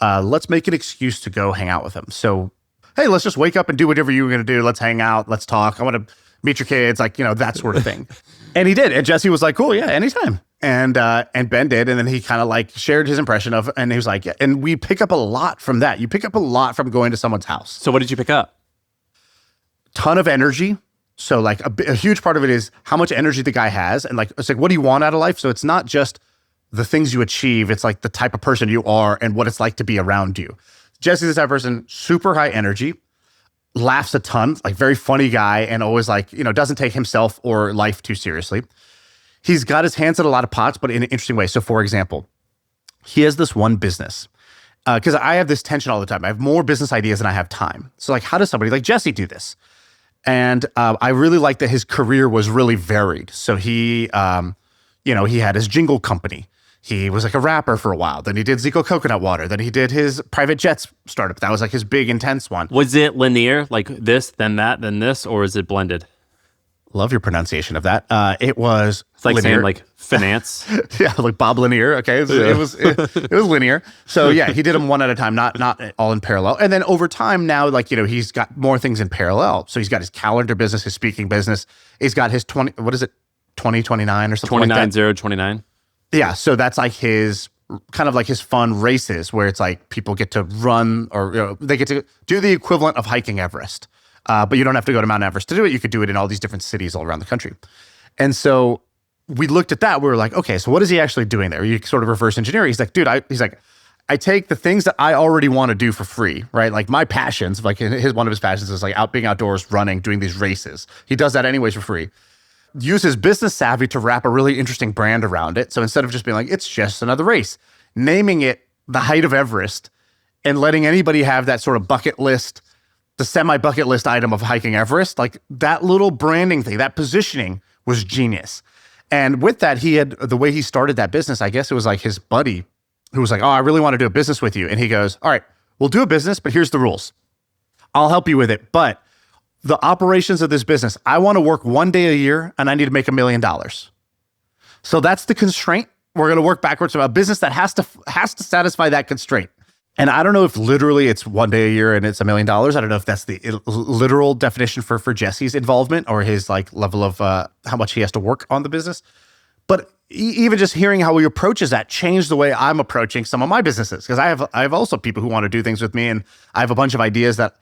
let's make an excuse to go hang out with him. So, hey, let's just wake up and do whatever you were going to do. Let's hang out. Let's talk. I want to meet your kids, like, that sort of thing. And he did. And Jesse was like, cool, yeah, anytime. And Ben did. And then he kind of like shared his impression of, and he was like, yeah. And we pick up a lot from that. You pick up a lot from going to someone's house. So what did you pick up? Ton of energy. So like a huge part of it is how much energy the guy has. And like, it's like, what do you want out of life? So it's not just the things you achieve. It's like the type of person you are and what it's like to be around you. Jesse's the type of person, super high energy, laughs a ton, like very funny guy, and always like, doesn't take himself or life too seriously. He's got his hands in a lot of pots, but in an interesting way. So for example, he has this one business, because I have this tension all the time. I have more business ideas than I have time. So like, how does somebody like Jesse do this? And I really like that his career was really varied. So he had his jingle company. He was like a rapper for a while. Then he did Zico coconut water. Then he did his private jets startup. That was like his big, intense one. Was it linear, like this, then that, then this, or is it blended? Love your pronunciation of that. It was it's like linear. Saying like finance. Yeah, like Bob Linear. Okay, it was linear. So yeah, he did them one at a time, not all in parallel. And then over time now, like he's got more things in parallel. So he's got his calendar business, his speaking business. He's got his 2029 or something like that. 29029. Yeah, so that's like his kind of like his fun races where it's like people get to run or they get to do the equivalent of hiking Everest. But you don't have to go to Mount Everest to do it. You could do it in all these different cities all around the country. And so we looked at that. We were like, okay, so what is he actually doing there? You sort of reverse engineer. He's like, dude, I take the things that I already want to do for free, right? Like my passions, like one of his passions is like being outdoors, running, doing these races. He does that anyways for free. Use his business savvy to wrap a really interesting brand around it. So instead of just being like, it's just another race, naming it the height of Everest and letting anybody have that sort of bucket list, the semi-bucket list item of hiking Everest, like that little branding thing, that positioning was genius. And with that, he had, the way he started that business, I guess it was like his buddy who was like, oh, I really want to do a business with you. And he goes, all right, we'll do a business, but here's the rules. I'll help you with it. But the operations of this business, I want to work 1 day a year and I need to make $1 million. So that's the constraint. We're going to work backwards from a business that has to satisfy that constraint. And I don't know if literally it's 1 day a year and it's $1 million. I don't know if that's the literal definition for Jesse's involvement or his like level of how much he has to work on the business. But even just hearing how he approaches that changed the way I'm approaching some of my businesses. Because I have also people who want to do things with me, and I have a bunch of ideas that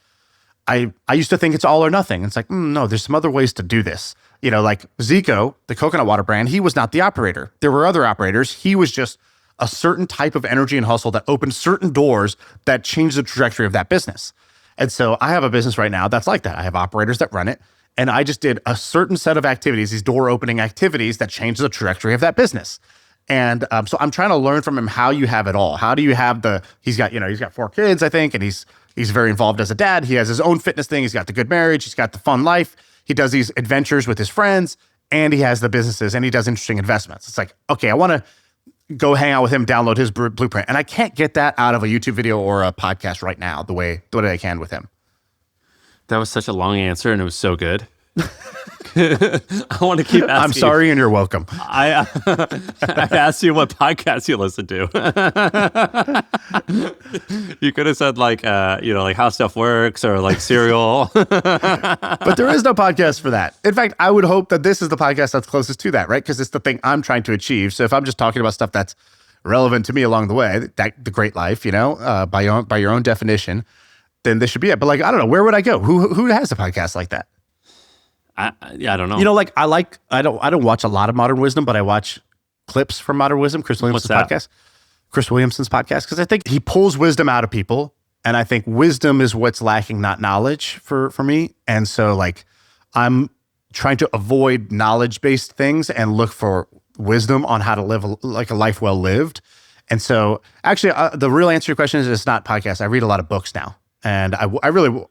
I used to think it's all or nothing. It's like, no, there's some other ways to do this. Like Zico, the coconut water brand, he was not the operator. There were other operators. He was just a certain type of energy and hustle that opened certain doors that changed the trajectory of that business. And so I have a business right now that's like that. I have operators that run it. And I just did a certain set of activities, these door opening activities that changed the trajectory of that business. And so I'm trying to learn from him how you have it all. How do you have he's got 4 kids, I think, and he's very involved as a dad. He has his own fitness thing. He's got the good marriage. He's got the fun life. He does these adventures with his friends, and he has the businesses, and he does interesting investments. It's like, okay, I want to go hang out with him, download his blueprint. And I can't get that out of a YouTube video or a podcast right now the way I can with him. That was such a long answer, and it was so good. I want to keep asking. I'm sorry, and you're welcome. I asked you what podcast you listen to. You could have said like, like How Stuff Works or like Serial. But there is no podcast for that. In fact, I would hope that this is the podcast that's closest to that, right? Because it's the thing I'm trying to achieve. So if I'm just talking about stuff that's relevant to me along the way, the great life, by your own definition, then this should be it. But like, I don't know, where would I go? Who has a podcast like that? I don't know. I don't watch a lot of Modern Wisdom, but I watch clips from Modern Wisdom, Chris Williamson's podcast, because I think he pulls wisdom out of people. And I think wisdom is what's lacking, not knowledge for me. And so like, I'm trying to avoid knowledge-based things and look for wisdom on how to live a life well lived. And so actually the real answer to your question is it's not podcasts. I read a lot of books now. And I really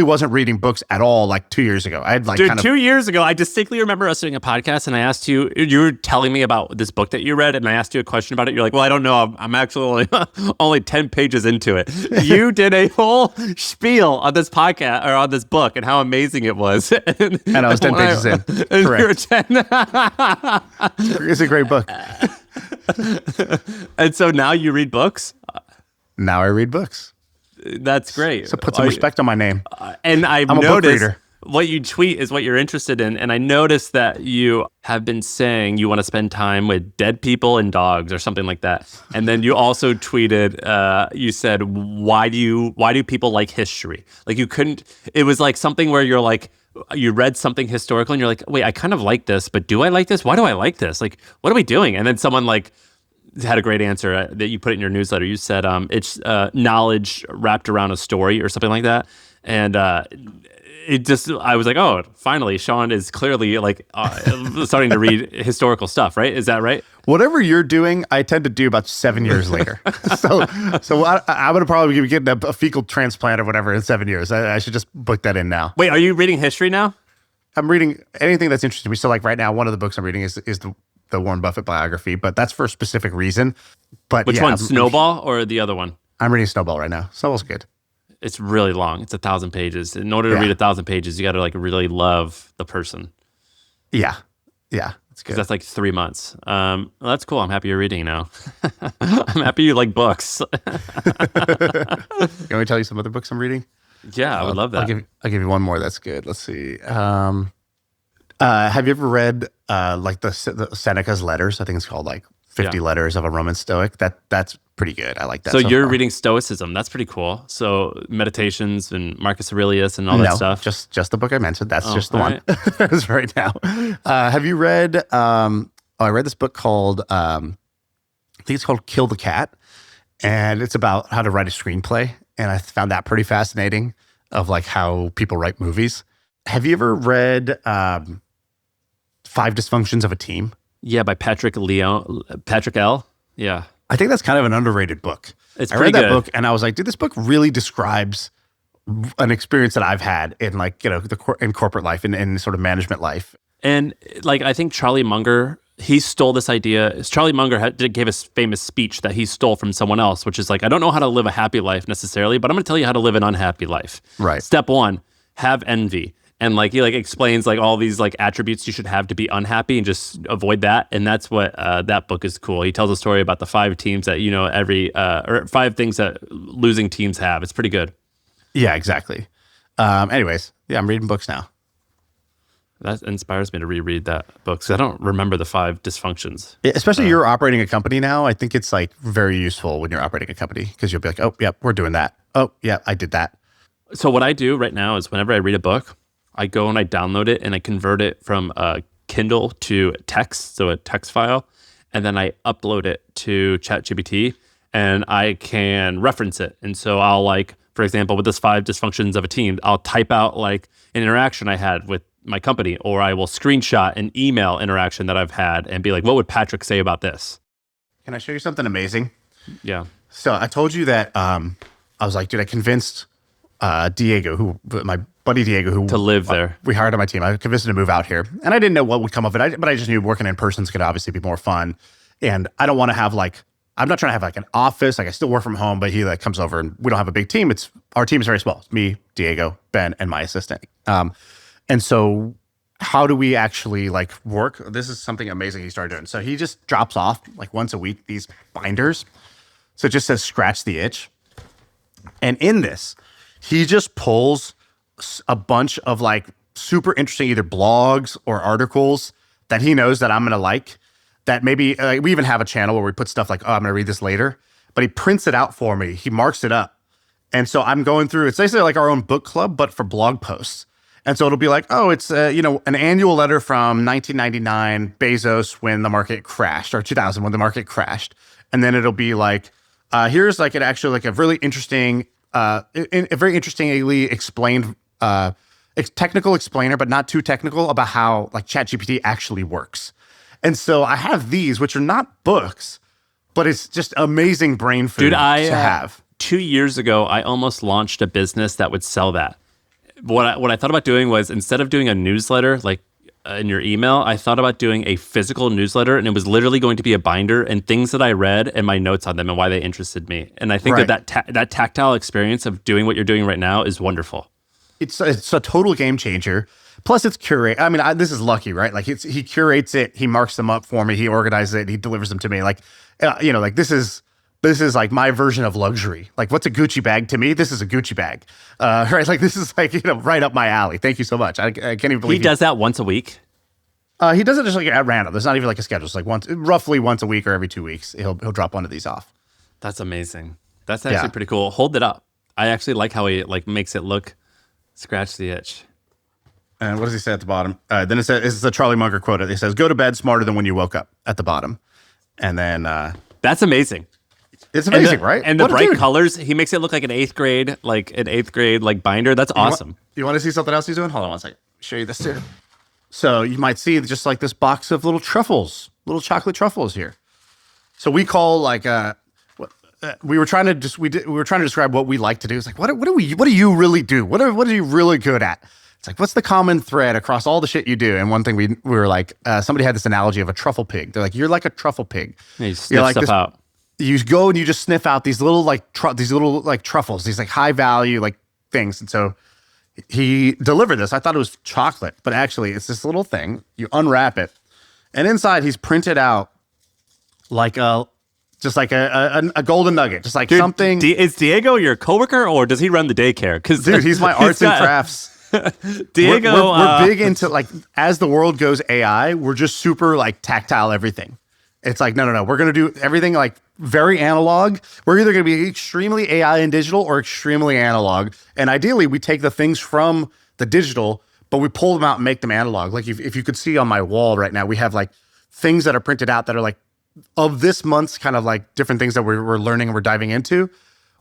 wasn't reading books at all like 2 years ago. I had like 2 years ago, I distinctly remember us doing a podcast and I asked you were telling me about this book that you read and I asked you a question about it. You're like, well, I don't know. I'm actually only 10 pages into it. You did a whole spiel on this podcast or on this book and how amazing it was. And I was 10 pages in. And Correct. You were 10. It's a great book. And so now you read books? Now I read books. That's great. So put some respect on my name. And I'm a book reader. What you tweet is what you're interested in. And I noticed that you have been saying you want to spend time with dead people and dogs or something like that. And then you also tweeted, you said, why do people like history? Like it was like something where you're like, you read something historical and you're like, wait, I kind of like this, but do I like this? Why do I like this? Like, what are we doing? And then someone like had a great answer that you put in your newsletter. You said it's knowledge wrapped around a story or something like that. And I was like, oh, finally, Shaan is clearly like starting to read historical stuff, right? Is that right? Whatever you're doing, I tend to do about 7 years later. so I'm going to probably be getting a fecal transplant or whatever in 7 years. I should just book that in now. Wait, are you reading history now? I'm reading anything that's interesting to me. So like right now, one of the books I'm reading is the Warren Buffett biography, but that's for a specific reason. But which one, Snowball or the other one? I'm reading Snowball right now. Snowball's good. It's really long. It's 1,000 pages. In order to read 1,000 pages, you got to like really love the person. Yeah. It's good. That's like 3 months. Well, that's cool. I'm happy you're reading now. I'm happy you like books. You want me to tell you some other books I'm reading? Yeah, I would love that. I'll give you one more that's good. Let's see. Have you ever read like the Seneca's letters? I think it's called like 50 Letters of a Roman Stoic. That's pretty good. I like that. So you're reading Stoicism. That's pretty cool. So Meditations and Marcus Aurelius and all that stuff. Just the book I mentioned. That's just the one. That's right now. Have you read? I read this book called I think it's called Kill the Cat, and it's about how to write a screenplay. And I found that pretty fascinating. Of like how people write movies. Have you ever read 5 Dysfunctions of a Team? Yeah, by Patrick L. Yeah. I think that's kind of an underrated book. I read that book and I was like, dude, this book really describes an experience that I've had in like, in corporate life and in sort of management life. And like, I think Charlie Munger, he stole this idea. Charlie Munger gave a famous speech that he stole from someone else, which is like, I don't know how to live a happy life necessarily, but I'm going to tell you how to live an unhappy life. Right. Step 1, have envy. And like he like explains like all these like attributes you should have to be unhappy and just avoid that. And that's what that book is cool. He tells a story about the 5 teams that or 5 things that losing teams have. It's pretty good. Yeah, exactly. Anyways, I'm reading books now. That inspires me to reread that book because I don't remember the 5 dysfunctions. Yeah, especially you're operating a company now. I think it's like very useful when you're operating a company because you'll be like, oh, yeah, we're doing that. Oh, yeah, I did that. So what I do right now is whenever I read a book, I go and I download it and I convert it from Kindle to text, so a text file, and then I upload it to ChatGPT and I can reference it. And so I'll like, for example, with this 5 dysfunctions of a team, I'll type out like an interaction I had with my company, or I will screenshot an email interaction that I've had and be like, what would Patrick say about this? Can I show you something amazing? Yeah. So I told you that I was like, dude, I convinced Diego, my buddy Diego, who to live there. We hired on my team. I convinced him to move out here, and I didn't know what would come of it. But I just knew working in person is going to obviously be more fun. And I don't want to have like, I'm not trying to have like an office. Like I still work from home, but he like comes over and we don't have a big team. Our team is very small. It's me, Diego, Ben, and my assistant. And so how do we actually like work? This is something amazing he started doing. So he just drops off like once a week these binders. So it just says scratch the itch. And in this, he just pulls a bunch of like super interesting either blogs or articles that he knows that I'm going to like, that maybe we even have a channel where we put stuff like, oh, I'm going to read this later, but he prints it out for me. He marks it up. And so I'm going through, it's basically like our own book club, but for blog posts. And so it'll be like, oh, it's, an annual letter from 1999, Bezos when the market crashed, or 2000 when the market crashed. And then it'll be like, here's like an actually like a really interesting, a very interestingly explained, technical explainer, but not too technical about how like ChatGPT actually works. And so I have these, which are not books, but it's just amazing brain food to have. 2 years ago, I almost launched a business that would sell that. What I thought about doing was, instead of doing a newsletter like in your email, I thought about doing a physical newsletter, and it was literally going to be a binder and things that I read and my notes on them and why they interested me. And I think that tactile experience of doing what you're doing right now is wonderful. It's a total game changer. Plus, it's curate. I mean, this is lucky, right? Like he curates it, he marks them up for me, he organizes it, he delivers them to me. Like, like this is like my version of luxury. Like, what's a Gucci bag to me? This is a Gucci bag, right? Like, this is like, right up my alley. Thank you so much. I can't even believe he does that once a week. He does it just like at random. There's not even like a schedule. It's like roughly once a week or every 2 weeks, he'll drop one of these off. That's amazing. That's actually pretty cool. Hold it up. I actually like how he like makes it look, scratch the itch. And what does he say at the bottom? Then it says, it's a Charlie Munger quote. It says, go to bed smarter than when you woke up at the bottom. And then that's amazing. It's amazing, right? And the bright colors, he makes it look like an eighth grade binder. That's awesome. You want to see something else he's doing? Hold on one second. Show you this too. So you might see just like this box of little truffles, little chocolate truffles here. So we call like we were trying to describe what we like to do. It's like, what do you really do? What are you really good at? It's like, what's the common thread across all the shit you do? And one thing we were like, somebody had this analogy of a truffle pig. They're like, you're like a truffle pig. Yeah, you sniff like stuff out. You go and you just sniff out these little like truffles, these like high value like things. And so he delivered this. I thought it was chocolate, but actually it's this little thing. You unwrap it, and inside he's printed out like a golden nugget, just like something. Is Diego your coworker, or does he run the daycare? Because dude, he's my arts and crafts. Diego, we're big into like, as the world goes AI, we're just super like tactile everything. It's like, no. We're going to do everything like very analog. We're either going to be extremely AI and digital or extremely analog. And ideally, we take the things from the digital, but we pull them out and make them analog. Like if you could see on my wall right now, we have like things that are printed out that are like of this month's kind of like different things that we're learning and we're diving into.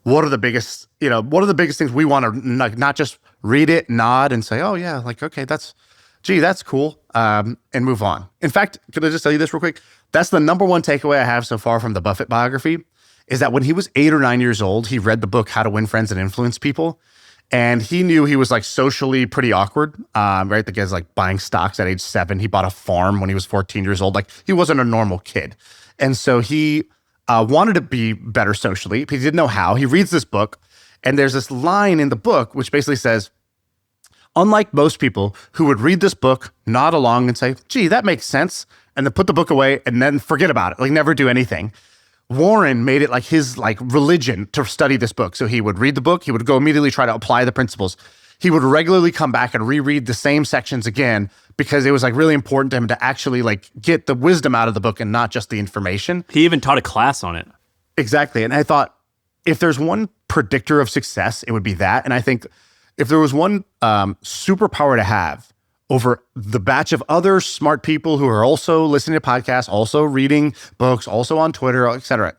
What are the biggest things we want to like, not just read it, nod, and say, oh yeah, like, okay, that's cool, and move on. In fact, could I just tell you this real quick? That's the number one takeaway I have so far from the Buffett biography, is that when he was 8 or 9 years old, he read the book How to Win Friends and Influence People. And he knew he was like socially pretty awkward, right? The guy's like buying stocks at age 7. He bought a farm when he was 14 years old. Like, he wasn't a normal kid. And so he wanted to be better socially, but he didn't know how. He reads this book, and there's this line in the book which basically says, unlike most people who would read this book, nod along and say, gee, that makes sense, and then put the book away and then forget about it, like never do anything. Warren made it like his like religion to study this book. So he would read the book, he would go immediately try to apply the principles. He would regularly come back and reread the same sections again, because it was like really important to him to actually like get the wisdom out of the book and not just the information. He even taught a class on it. Exactly. And I thought, if there's one predictor of success, it would be that. And I think if there was one superpower to have over the batch of other smart people who are also listening to podcasts, also reading books, also on Twitter, et cetera,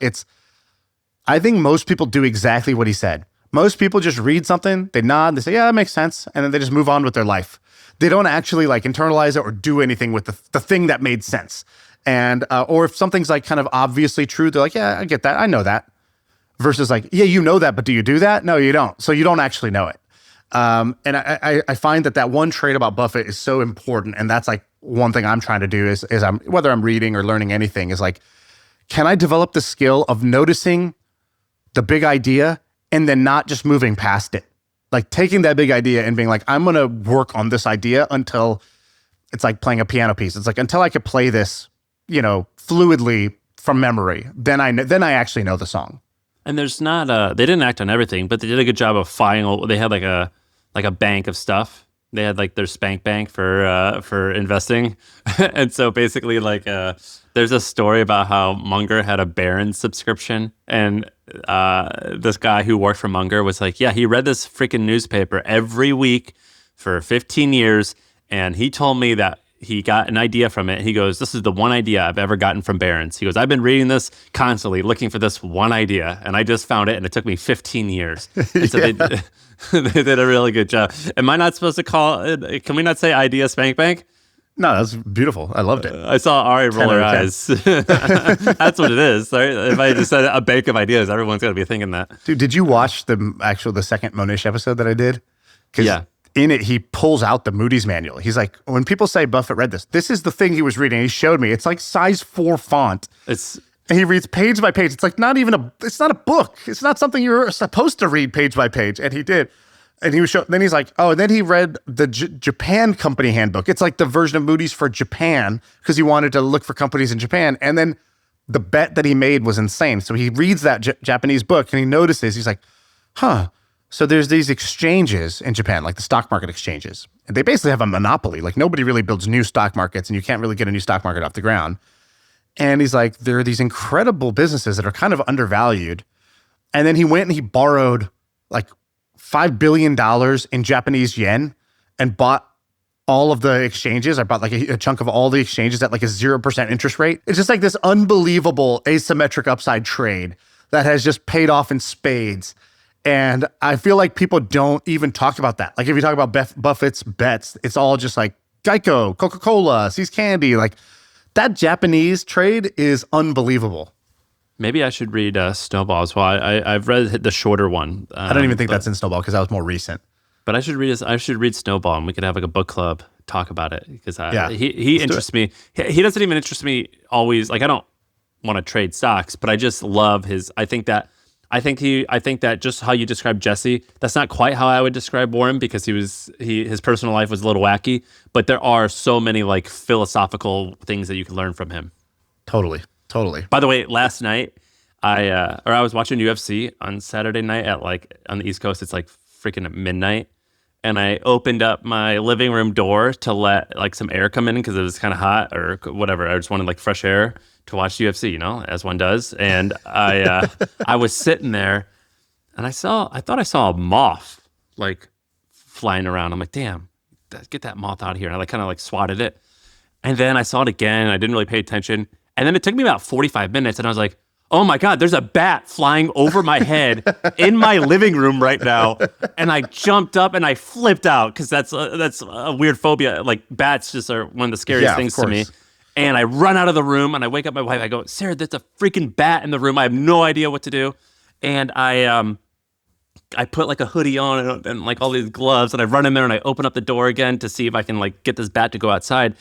I think most people do exactly what he said. Most people just read something, they nod, they say, yeah, that makes sense, and then they just move on with their life. They don't actually like internalize it or do anything with the thing that made sense. And or if something's like kind of obviously true, they're like, yeah, I get that, I know that. Versus like, yeah, you know that, but do you do that? No, you don't. So you don't actually know it. And I find that one trait about Buffett is so important. And that's like one thing I'm trying to do is whether I'm reading or learning anything, is like, can I develop the skill of noticing the big idea and then not just moving past it? Like taking that big idea and being like, I'm going to work on this idea until It's like playing a piano piece. It's like, until I could play this, fluidly from memory, then I actually know the song. And there's not they didn't act on everything, but they did a good job of finding. They had like a bank of stuff. They had like their spank bank for investing. And so basically there's a story about how Munger had a Barron's subscription, and this guy who worked for Munger was like, yeah, he read this freaking newspaper every week for 15 years, and he told me that he got an idea from it. He goes, this is the one idea I've ever gotten from Barron's. He goes, I've been reading this constantly, looking for this one idea, and I just found it, and it took me 15 years. And so they did a really good job. Am I not supposed to call it, can we not say idea spank bank? No, that's beautiful. I loved it. I saw Arie roll her eyes. That's what it is. Right? If I just said a bank of ideas, everyone's going to be thinking that. Dude, did you watch the second Monish episode that I did? Yeah. In it, he pulls out the Moody's manual. He's like, when people say Buffett read this is the thing he was reading. He showed me. It's like size 4 font. And he reads page by page. It's like it's not a book. It's not something you're supposed to read page by page. And he did. And he was then he's like, and then he read the Japan company handbook. It's like the version of Moody's for Japan, because he wanted to look for companies in Japan. And then the bet that he made was insane. So he reads that Japanese book and he notices, he's like, so there's these exchanges in Japan, like the stock market exchanges. And they basically have a monopoly. Like, nobody really builds new stock markets, and you can't really get a new stock market off the ground. And he's like, there are these incredible businesses that are kind of undervalued. And then he went and he borrowed like $5 billion in Japanese yen and bought all of the exchanges. I bought like a chunk of all the exchanges at like a 0% interest rate. It's just like this unbelievable asymmetric upside trade that has just paid off in spades. And I feel like people don't even talk about that. Like, if you talk about Buffett's bets, it's all just like Geico, Coca-Cola, See's Candy. Like, that Japanese trade is unbelievable. Maybe I should read Snowball as well. I've read the shorter one. I don't even think that's in Snowball, because that was more recent. But I should read Snowball, and we could have like a book club talk about it, because he interests me. He doesn't even interest me always. Like, I don't want to trade stocks, but I just love his. I think that just how you described Jesse, that's not quite how I would describe Warren, because his personal life was a little wacky, but there are so many like philosophical things that you can learn from him. Totally. By the way, last night I was watching UFC on Saturday night at like on the East Coast. It's like freaking at midnight, and I opened up my living room door to let like some air come in, because it was kind of hot or whatever. I just wanted like fresh air to watch UFC, as one does. And I was sitting there, and I thought I saw a moth like flying around. I'm like, damn, get that moth out of here. And I like kind of like swatted it. And then I saw it again, and I didn't really pay attention. And then it took me about 45 minutes, and I was like, oh my God, there's a bat flying over my head in my living room right now. And I jumped up and I flipped out, because that's a weird phobia. Like, bats just are one of the scariest things to me. And I run out of the room, and I wake up my wife. I go, Sarah, there's a freaking bat in the room. I have no idea what to do. And I put like a hoodie on and like all these gloves, and I run in there and I open up the door again to see if I can like get this bat to go outside.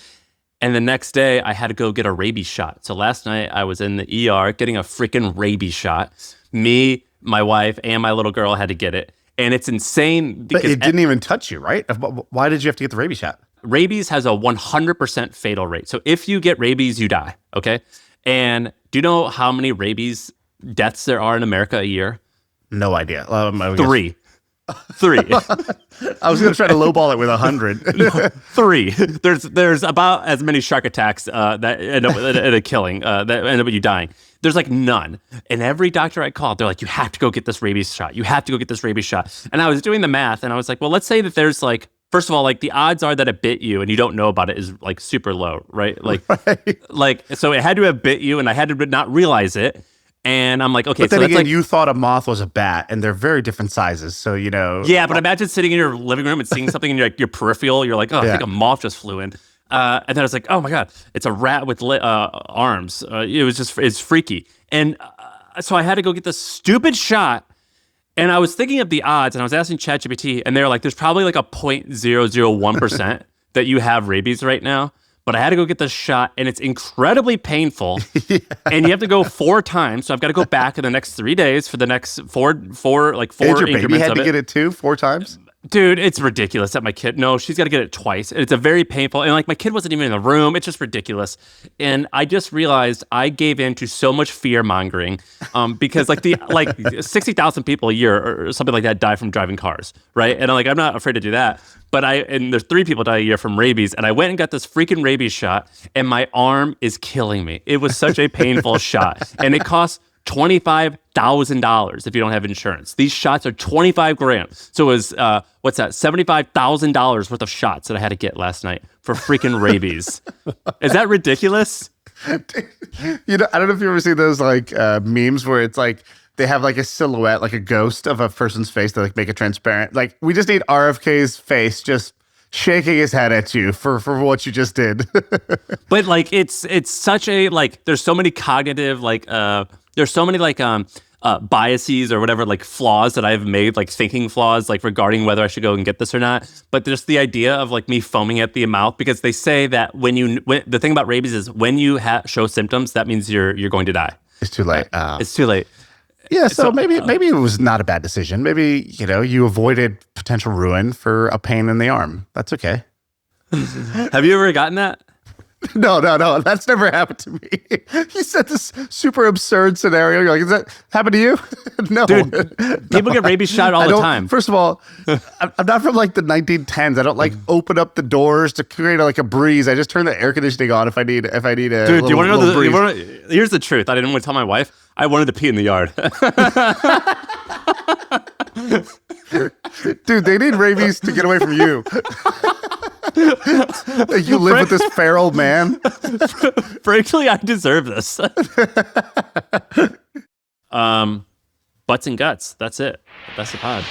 And the next day I had to go get a rabies shot. So last night I was in the ER getting a freaking rabies shot. Me, my wife, and my little girl had to get it. And it's insane. But it didn't even touch you, right? Why did you have to get the rabies shot? Rabies has a 100% fatal rate. So if you get rabies, you die, okay? And do you know how many rabies deaths there are in America a year? No idea. 3. I was going to try to lowball it with 100. 3. There's about as many shark attacks that end up killing, that end up with you dying. There's like none. And every doctor I called, they're like, you have to go get this rabies shot. You have to go get this rabies shot. And I was doing the math, and I was like, well, let's say that there's like, first of all, like the odds are that it bit you and you don't know about it is like super low, right? Like, like so it had to have bit you, and I had to not realize it. And I'm like, okay. But then so again, that's like, you thought a moth was a bat, and they're very different sizes. So, Yeah, but imagine sitting in your living room and seeing something in your peripheral. You're like, oh, I think a moth just flew in. And then I was like, oh my God, it's a rat with arms. It's freaky. And so I had to go get this stupid shot. And I was thinking of the odds, and I was asking ChatGPT, and they were like, there's probably like a 0.001% that you have rabies right now. But I had to go get this shot, and it's incredibly painful. Yeah. And you have to go 4 times. So I've got to go back in the next 3 days for the next four and your increments baby had of to it. get it too 4 times? Dude, it's ridiculous that my kid, no, she's got to get it twice. It's a very painful, and like my kid wasn't even in the room. It's just ridiculous. And I just realized I gave in to so much fear mongering because like 60,000 people a year or something like that die from driving cars, right? And I'm not afraid to do that. But there's 3 people die a year from rabies, and I went and got this freaking rabies shot, and my arm is killing me. It was such a painful shot, and it costs $25,000 if you don't have insurance. These shots are $25,000. So it was what's that? $75,000 worth of shots that I had to get last night for freaking rabies. Is that ridiculous? I don't know if you ever see those like memes where it's like they have like a silhouette, like a ghost of a person's face. They like make it transparent. Like we just need RFK's face just shaking his head at you for what you just did. But like it's such a like there's so many cognitive there's so many biases or whatever, like flaws that I've made, like thinking flaws, like regarding whether I should go and get this or not. But just the idea of like me foaming at the mouth, because they say that when the thing about rabies is when you show symptoms, that means you're going to die. It's too late. It's too late. Yeah, so maybe it was not a bad decision. Maybe, you avoided potential ruin for a pain in the arm. That's okay. Have you ever gotten that? No. That's never happened to me. You said this super absurd scenario. You're like, does that happen to you? No. Dude, people get rabies shot all the time. First of all, I'm not from like the 1910s. I don't like open up the doors to create like a breeze. I just turn the air conditioning on if I need a Dude, do you want to know here's the truth. I didn't want to tell my wife. I wanted to pee in the yard. Dude, they need rabies to get away from you. You live with this feral man. Frankly, I deserve this. Butts and guts. That's it. That's the pod.